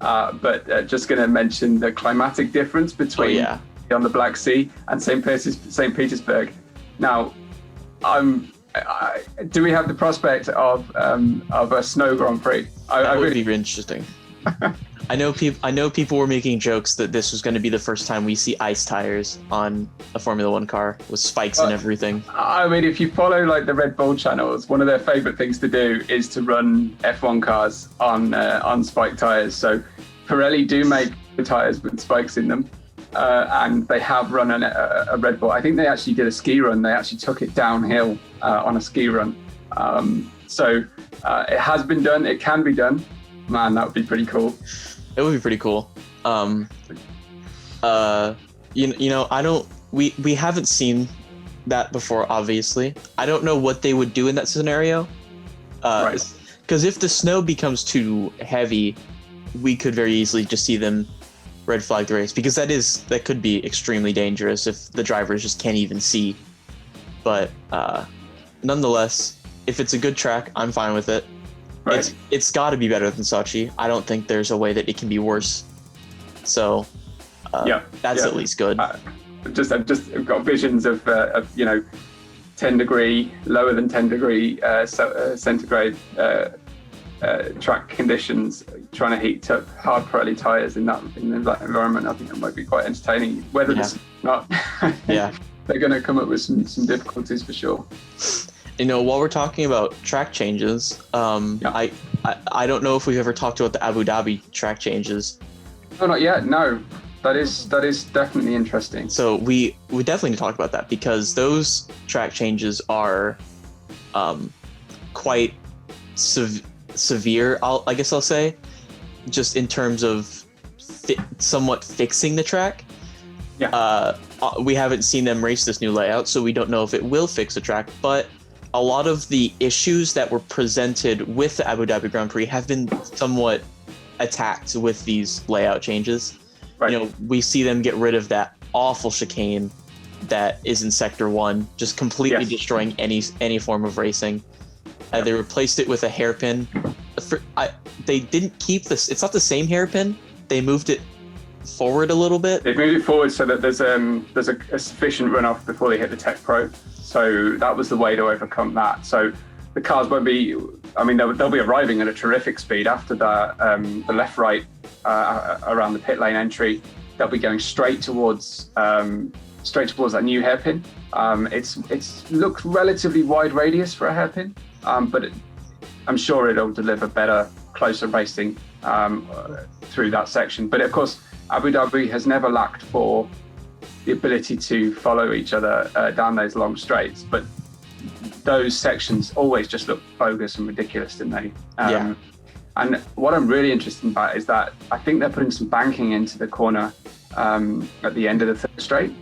but just going to mention the climatic difference between on the Black Sea and St. Petersburg. Now, do we have the prospect of a snow Grand Prix? That would be interesting. I know people were making jokes that this was going to be the first time we see ice tires on a Formula One car with spikes and everything. I mean, if you follow like the Red Bull channels, one of their favorite things to do is to run F1 cars on spike tires. So Pirelli do make the tires with spikes in them, and they have run a Red Bull. I think they actually did a ski run. They actually took it downhill on a ski run. So it has been done. It can be done. Man, that would be pretty cool. It would be pretty cool. you know, I don't. We haven't seen that before. Obviously, I don't know what they would do in that scenario. Right. Because if the snow becomes too heavy, we could very easily just see them red flag the race, because that could be extremely dangerous if the drivers just can't even see. But nonetheless, if it's a good track, I'm fine with it. Right. It's got to be better than Sochi. I don't think there's a way that it can be worse. So that's at least good. I've just got visions of 10-degree, lower than 10-degree centigrade track conditions, trying to heat up hard Pirelli tires in that environment. I think that might be quite entertaining. Whether this not, yeah, they're going to come up with some difficulties for sure. You know, while we're talking about track changes, I don't know if we've ever talked about the Abu Dhabi track changes. Oh, not yet. No, that is definitely interesting. So we definitely need to talk about that, because those track changes are quite severe. I guess I'll say, just in terms of somewhat fixing the track. Yeah. We haven't seen them race this new layout, so we don't know if it will fix the track, but a lot of the issues that were presented with the Abu Dhabi Grand Prix have been somewhat attacked with these layout changes. Right. You know, we see them get rid of that awful chicane that is in Sector 1, just completely destroying any form of racing. They replaced it with a hairpin. They didn't keep this. It's not the same hairpin. They moved it forward a little bit. They've moved it forward so that there's a sufficient runoff before they hit the Tech Pro. So that was the way to overcome that. So the cars won't be. I mean, they'll be arriving at a terrific speed after the left-right around the pit lane entry. They'll be going straight towards that new hairpin. It's looks relatively wide radius for a hairpin, but I'm sure it'll deliver better, closer racing through that section. But of course, Abu Dhabi has never lacked for the ability to follow each other down those long straights, but those sections always just look bogus and ridiculous, didn't they? And what I'm really interested about is that I think they're putting some banking into the corner at the end of the third straight.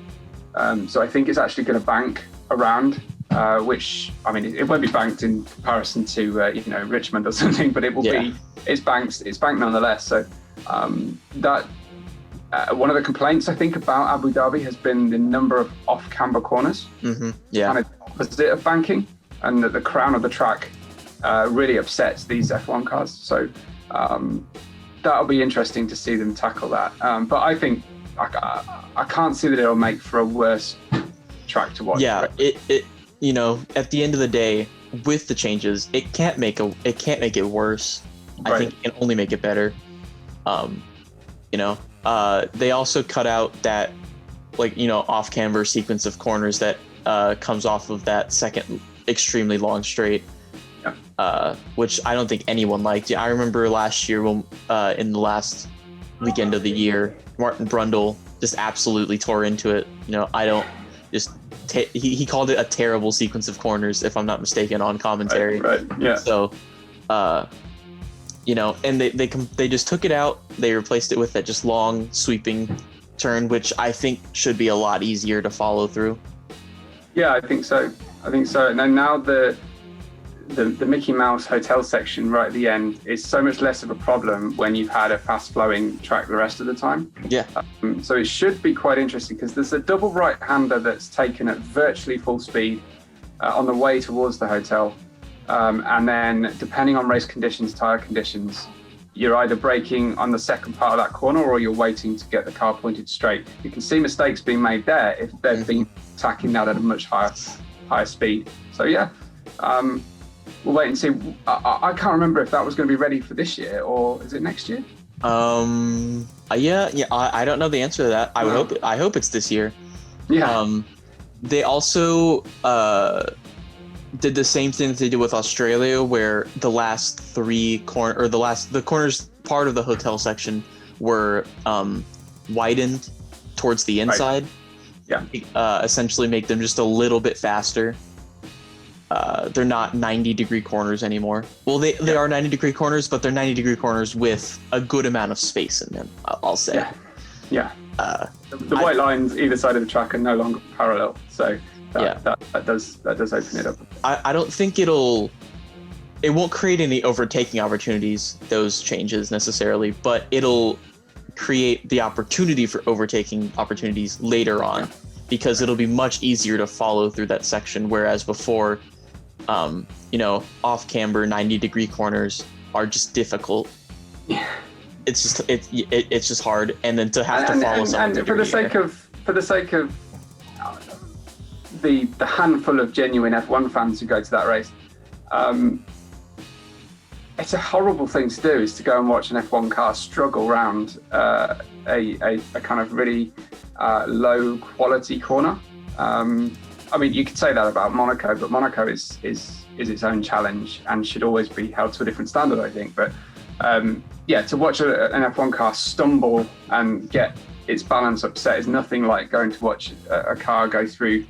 So I think it's actually going to bank around, which, I mean, it won't be banked in comparison to Richmond or something, but it will be. It's banked nonetheless. So that. One of the complaints I think about Abu Dhabi has been the number of off-camber corners. Mm-hmm. Yeah. Kind of opposite of banking, and that the crown of the track really upsets these F1 cars. So that'll be interesting to see them tackle that. But I think I can't see that it'll make for a worse track to watch. Yeah, it at the end of the day, with the changes, it can't make it worse. Right. I think it can only make it better. They also cut out that off-camber sequence of corners that comes off of that second extremely long straight, which I don't think anyone liked. I remember last year when in the last weekend of the year, Martin Brundle just absolutely tore into it. He called it a terrible sequence of corners, if I'm not mistaken, on commentary. Right. Yeah. So, and they just took it out. They replaced it with that just long sweeping turn, which I think should be a lot easier to follow through. Yeah, I think so. And then now the Mickey Mouse hotel section right at the end is so much less of a problem when you've had a fast flowing track the rest of the time. Yeah. So it should be quite interesting, because there's a double right-hander that's taken at virtually full speed on the way towards the hotel. And then depending on race conditions, tire conditions, you're either braking on the second part of that corner or you're waiting to get the car pointed straight. You can see mistakes being made there if they've been attacking that at a much higher speed. So we'll wait and see. I can't remember if that was going to be ready for this year, or is it next year? I don't know the answer to that. I hope it's this year. Yeah. They also did the same thing that they did with Australia, where the last the corners part of the hotel section were widened towards the inside. Right. Yeah. Essentially make them just a little bit faster. They're not 90-degree corners anymore. Well, they are 90-degree corners, but they're 90-degree corners with a good amount of space in them, I'll say. Yeah. The white lines either side of the track are no longer parallel, so that does open it up. I don't think it won't create any overtaking opportunities, those changes necessarily, but it'll create the opportunity for overtaking opportunities later on, because it'll be much easier to follow through that section, whereas before, off camber 90-degree corners are just difficult. Yeah. It's just hard, and then to have to follow someone. And for the sake of the handful of genuine F1 fans who go to that race, it's a horrible thing to do, is to go and watch an F1 car struggle around a kind of really low quality corner. I mean, you could say that about Monaco, but Monaco is its own challenge and should always be held to a different standard, I think. But to watch an F1 car stumble and get its balance upset is nothing like going to watch a car go through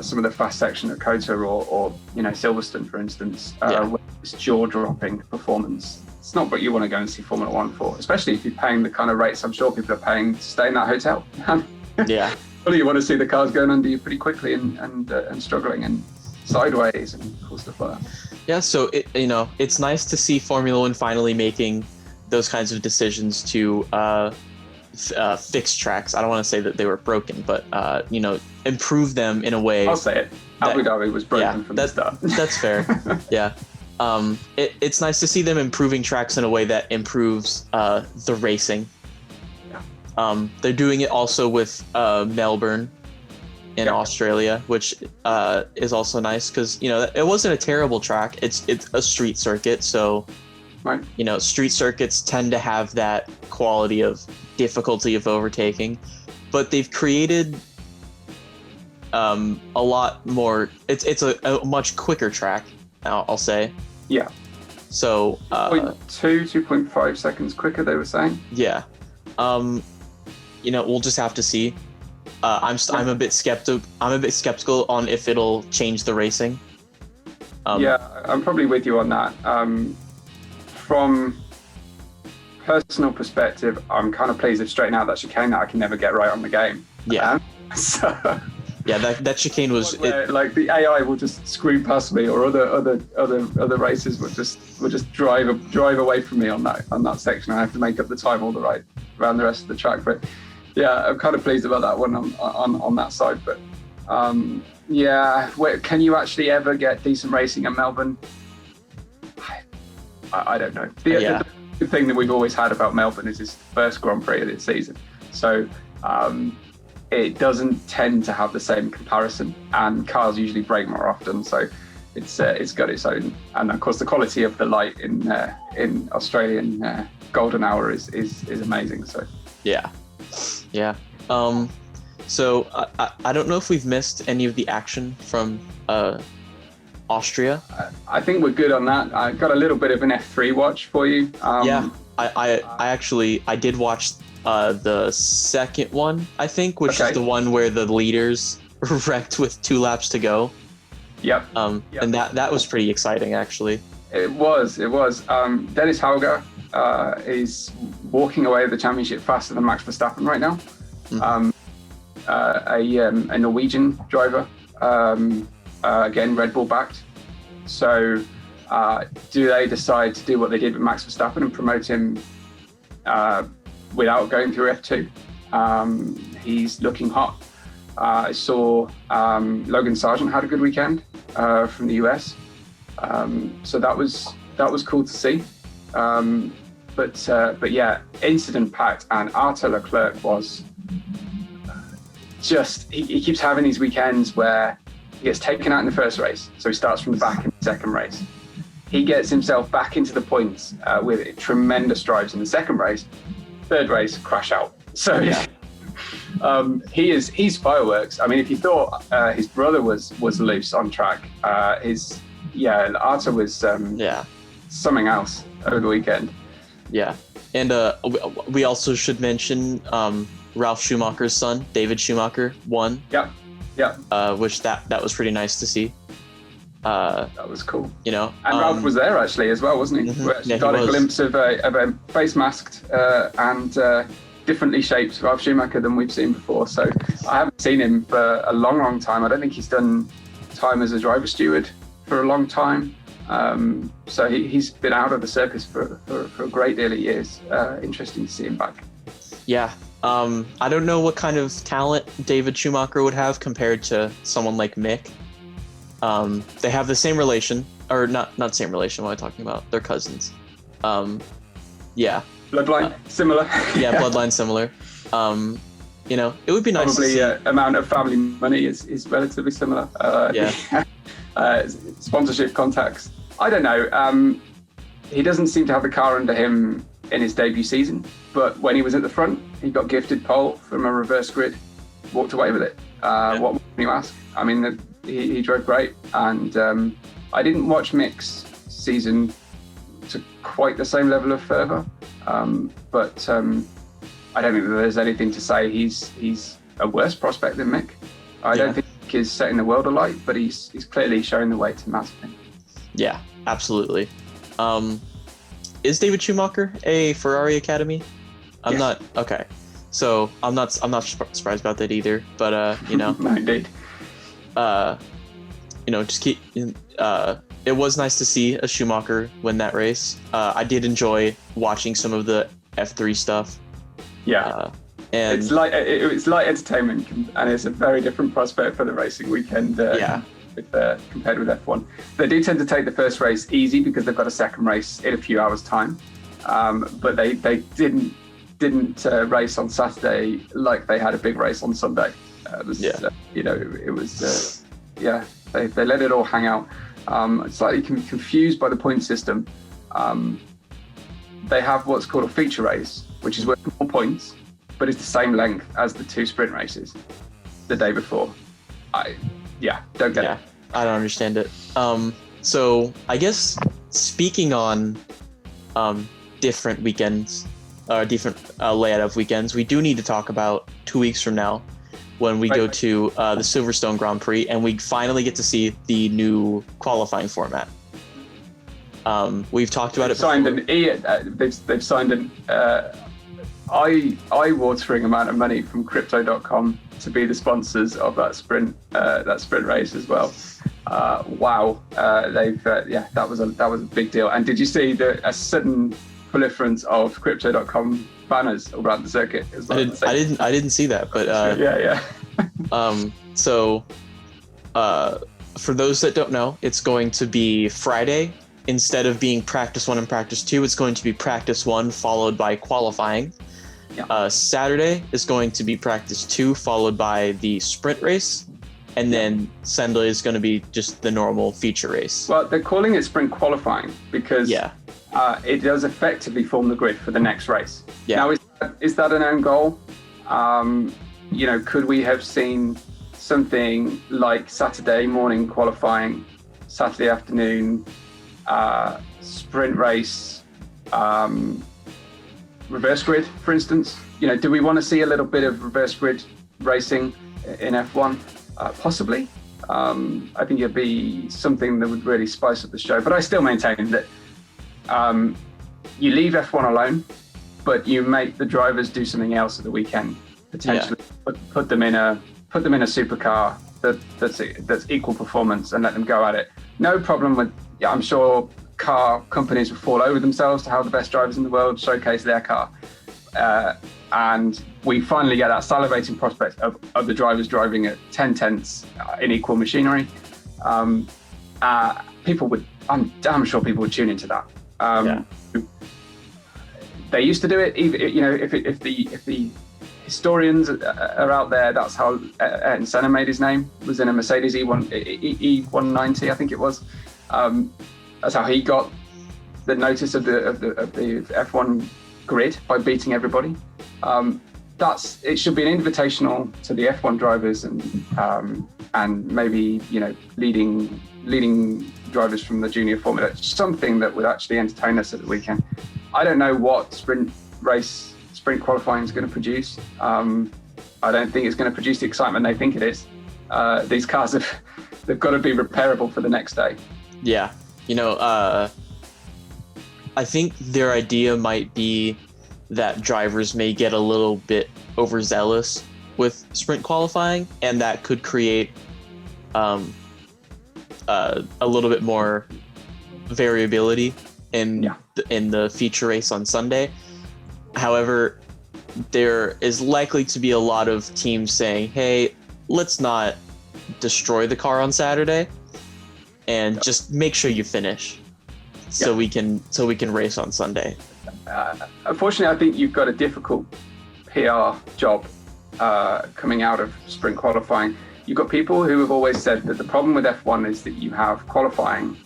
some of the fast section at Kota or Silverstone, for instance, where it's jaw-dropping performance. It's not what you want to go and see Formula One for, especially if you're paying the kind of rates I'm sure people are paying to stay in that hotel. Yeah. Well, you want to see the cars going under you pretty quickly and struggling and sideways and cool stuff like that. Yeah, so it's nice to see Formula One finally making those kinds of decisions to fix tracks. I don't want to say that they were broken, but improve them in a way. I'll say it. Abu Dhabi was broken from the start. That's fair. Yeah. It's nice to see them improving tracks in a way that improves the racing. Yeah. They're doing it also with Melbourne in Australia, which is also nice because it wasn't a terrible track. It's a street circuit, so right. Street circuits tend to have that quality of difficulty of overtaking, but they've created a lot more. It's a much quicker track, I'll say. Yeah. So 2.5 seconds quicker, they were saying. Yeah. We'll just have to see. I'm a bit skeptical on if it'll change the racing. I'm probably with you on that. From personal perspective, I'm kind of pleased they've straightened out that chicane that I can never get right on the game. Yeah. Yeah, that chicane was like the AI will just screw past me, or other racers will just drive away from me on that section. I have to make up the time all the right around the rest of the track. But yeah, I'm kind of pleased about that one on that side. But can you actually ever get decent racing in Melbourne? I don't know. The thing that we've always had about Melbourne is it's the first Grand Prix of this season, so it doesn't tend to have the same comparison, and cars usually break more often. So it's got its own, and of course the quality of the light in Australian golden hour is amazing. So yeah. So I don't know if we've missed any of the action from Austria. I think we're good on that. I got a little bit of an F3 watch for you. I did watch the second one, I think, which is the one where the leaders wrecked with 2 laps to go. Yep. And that was pretty exciting, actually. It was. Dennis Hauger is walking away with the championship faster than Max Verstappen right now. A Norwegian driver, again Red Bull backed. So do they decide to do what they did with Max Verstappen and promote him without going through F2? He's looking hot. I saw Logan Sargent had a good weekend from the US, so that was cool to see. But yeah, incident packed, and Arthur Leclerc was just he keeps having these weekends where he gets taken out in the first race, so he starts from the back in the second race. He gets himself back into the points with tremendous drives in the second race. Third race, crash out. So he's fireworks. I mean, if you thought his brother was loose on track, Arthur was something else over the weekend. Yeah, and we also should mention Ralf Schumacher's son, David Schumacher, won. Yeah. Which that was pretty nice to see. That was cool. And Ralph was there actually as well, wasn't he? Mm-hmm. We actually got a glimpse of a face masked and differently shaped Ralf Schumacher than we've seen before. So I haven't seen him for a long, long time. I don't think he's done time as a driver steward for a long time. So he's been out of the circus for a great deal of years. Interesting to see him back. Yeah. I don't know what kind of talent David Schumacher would have compared to someone like Mick. They have the same relation, or not same relation. What am I talking about? They're cousins. Yeah. Bloodline similar. Yeah, bloodline similar. You know, it would be nice Probably to see. amount of family money is relatively similar. Yeah. Sponsorship contacts. I don't know. He doesn't seem to have the car under him in his debut season, but when he was at the front, he got gifted pole from a reverse grid, walked away with it. What more can you ask? I mean, he drove great, and I didn't watch Mick's season to quite the same level of fervour, but I don't think that there's anything to say he's a worse prospect than Mick. I don't think Mick is setting the world alight, but he's clearly showing the way to Mazepin. Yeah, absolutely. Is David Schumacher a Ferrari Academy? I'm not. Okay, so I'm not surprised about that either. But you know, no, indeed. You know, just keep. It was nice to see a Schumacher win that race. I did enjoy watching some of the F3 stuff. Yeah, and it's light entertainment, and it's a very different prospect for the racing weekend. Compared with F1, they do tend to take the first race easy because they've got a second race in a few hours' time. But they didn't race on Saturday like they had a big race on Sunday. You know, it was they let it all hang out. Slightly confused by the point system. They have what's called a feature race, which is worth more points, but it's the same length as the two sprint races the day before. Don't get it. I don't understand it. So I guess speaking on different weekends, different layout of weekends, we do need to talk about 2 weeks from now when we go to the Silverstone Grand Prix, and we finally get to see the new qualifying format. We've talked about it before. They've signed an eye-watering amount of money from Crypto.com to be the sponsors of that sprint race as well. Wow, that was a big deal. And did you see a sudden proliferance of Crypto.com banners around the circuit as well? I didn't see that, but So for those that don't know, it's going to be Friday. Instead of being practice 1 and practice 2, it's going to be practice 1 followed by qualifying. Saturday is going to be practice 2 followed by the sprint race, and then Sunday is going to be just the normal feature race. Well, they're calling it sprint qualifying because it does effectively form the grid for the next race. Now, is that an own goal? You know, could we have seen something like Saturday morning qualifying, Saturday afternoon sprint race, reverse grid, for instance? You know, do we want to see a little bit of reverse grid racing in F1? Possibly. I think it'd be something that would really spice up the show. But I still maintain that you leave F1 alone, but you make the drivers do something else at the weekend. Potentially put them in a supercar that's equal performance and let them go at it. No problem with. I'm sure car companies will fall over themselves to have the best drivers in the world showcase their car, and we finally get that salivating prospect of the drivers driving at 10 tenths in equal machinery. People would. I'm damn sure people would tune into that. They used to do it. Even, you know, if the historians are out there, that's how Ayrton Senna made his name. Was in a Mercedes E190, I think it was. That's how he got the notice of the F1 grid, by beating everybody. It should be an invitational to the F1 drivers and maybe, you know, leading drivers from the junior formula, something that would actually entertain us at the weekend. I don't know what sprint qualifying is going to produce. I don't think it's going to produce the excitement they think it is. These cars they've got to be repairable for the next day. You know, I think their idea might be that drivers may get a little bit overzealous with sprint qualifying, and that could create a little bit more variability in the feature race on Sunday. However, there is likely to be a lot of teams saying, "Hey, let's not destroy the car on Saturday, and just make sure you finish, so we can race on Sunday." Unfortunately, I think you've got a difficult PR job coming out of sprint qualifying. You've got people who have always said that the problem with F1 is that you have qualifying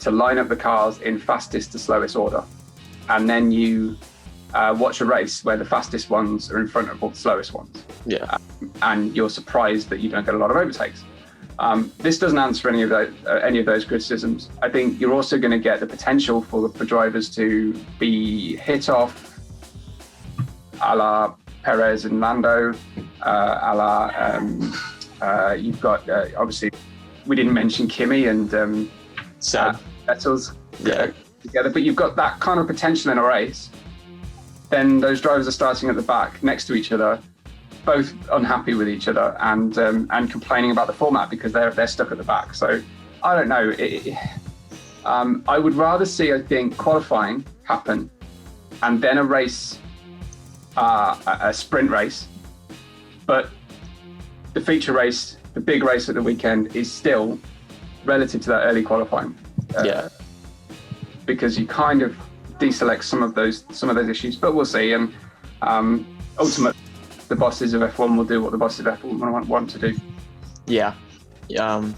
to line up the cars in fastest to slowest order, and then you watch a race where the fastest ones are in front of all the slowest ones. Yeah. And you're surprised that you don't get a lot of overtakes. This doesn't answer any of those criticisms. I think you're also going to get the potential for drivers to be hit off, a la Perez and Lando, a la you've got obviously we didn't mention Kimi and Vettel's together, but you've got that kind of potential in a race. Then those drivers are starting at the back next to each other, both unhappy with each other and complaining about the format because they're stuck at the back. So I don't know. I would rather see, I think, qualifying happen and then a race, a sprint race, but the feature race, the big race at the weekend, is still relative to that early qualifying. Because you kind of deselect some of those issues, but we'll see. And ultimately, the bosses of F1 will do what the bosses of F1 want to do. Yeah. And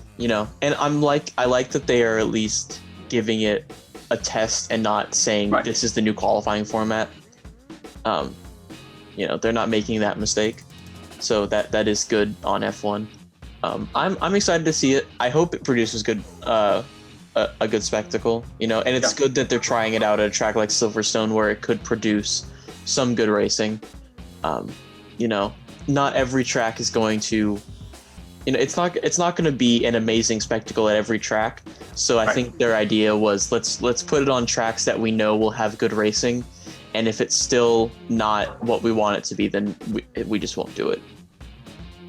I like that they are at least giving it a test and not saying this is the new qualifying format. They're not making that mistake. So that is good on F1. I'm excited to see it. I hope it produces a good spectacle, and it's good that they're trying it out at a track like Silverstone where it could produce some good racing. Not every track is going to, it's not going to be an amazing spectacle at every track. So I think their idea was let's put it on tracks that we know will have good racing, and if it's still not what we want it to be, then we just won't do it.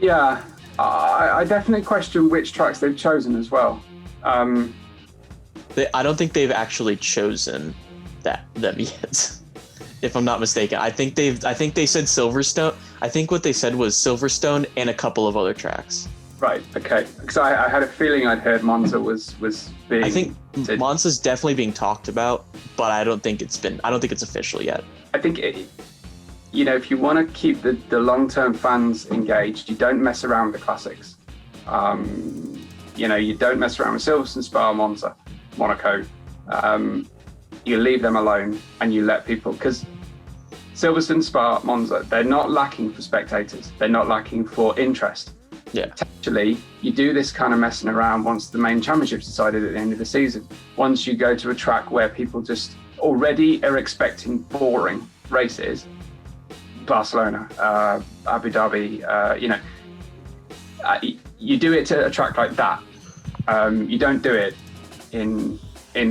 Yeah, I definitely question which tracks they've chosen as well. I don't think they've actually chosen them yet, if I'm not mistaken. I think they said Silverstone. I think what they said was Silverstone and a couple of other tracks. Right. Okay. Because I had a feeling I'd heard Monza was being. I think Monza's definitely being talked about, but I don't think it's official yet. I think if you want to keep the long-term fans engaged, you don't mess around with the classics. You don't mess around with Silverstone, Spa, Monza, Monaco. You leave them alone and you let people, because Silverstone, Spa, Monza, they're not lacking for spectators. They're not lacking for interest. Yeah. Potentially, you do this kind of messing around once the main championship's decided at the end of the season. Once you go to a track where people just already are expecting boring races, Barcelona, Abu Dhabi, you do it to a track like that. You don't do it in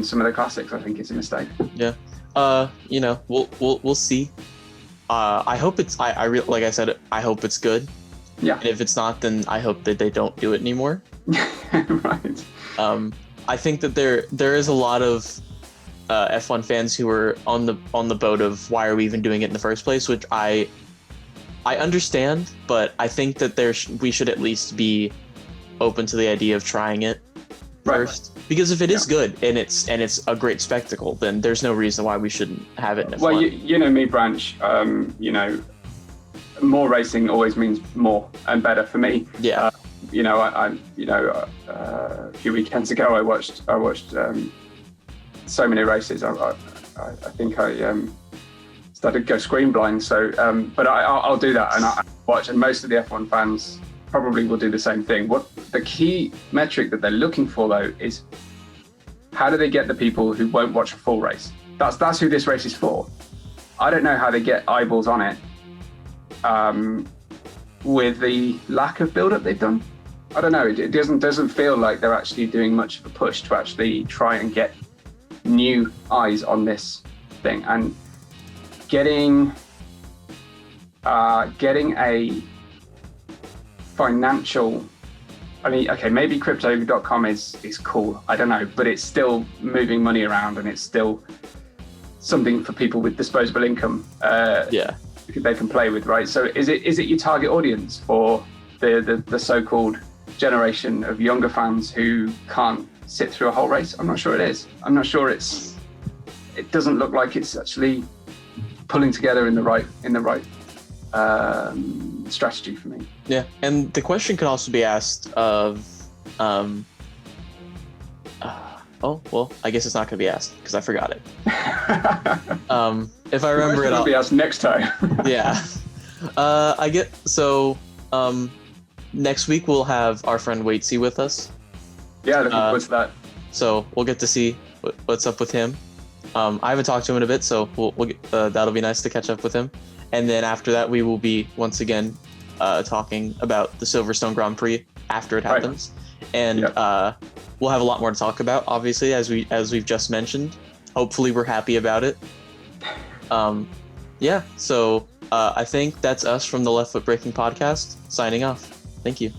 some of the classics. I think it's a mistake. Yeah. We'll see. I hope it's. Like I said, I hope it's good. Yeah. And if it's not, then I hope that they don't do it anymore. Right. I think that there is a lot of F1 fans who are on the boat of why are we even doing it in the first place, which I understand, but I think that we should at least be open to the idea of trying it first, because if it is good and it's a great spectacle, then there's no reason why we shouldn't have it in F1. Well, you know me, Branch. More racing always means more and better for me. Yeah. A few weekends ago, I watched so many races. I think I started to go screen blind. So, but I'll do that and I watch. And most of the F1 fans probably will do the same thing. What the key metric that they're looking for though is how do they get the people who won't watch a full race? That's who this race is for. I don't know how they get eyeballs on it. With the lack of build-up they've done, I don't know. It doesn't feel like they're actually doing much of a push to actually try and get new eyes on this thing. And getting a financial. I mean, okay, maybe crypto.com is cool. I don't know, but it's still moving money around, and it's still something for people with disposable income. They can play with, right? So is it your target audience for the so-called generation of younger fans who can't sit through a whole race? I'm not sure it is. I'm not sure it doesn't look like it's actually pulling together in the right strategy for me. Yeah, and the question can also be asked of, oh well, I guess it's not going to be asked because I forgot it. If I remember it, I'll be asked next time. Yeah, I get so. Next week we'll have our friend Waitsy with us. Yeah, looking forward to that. So we'll get to see what's up with him. I haven't talked to him in a bit, so we'll get, that'll be nice to catch up with him. And then after that, we will be once again talking about the Silverstone Grand Prix after it happens, and we'll have a lot more to talk about. Obviously, as we've just mentioned. Hopefully, we're happy about it. So I think that's us from the Left Foot Braking Podcast signing off. Thank you.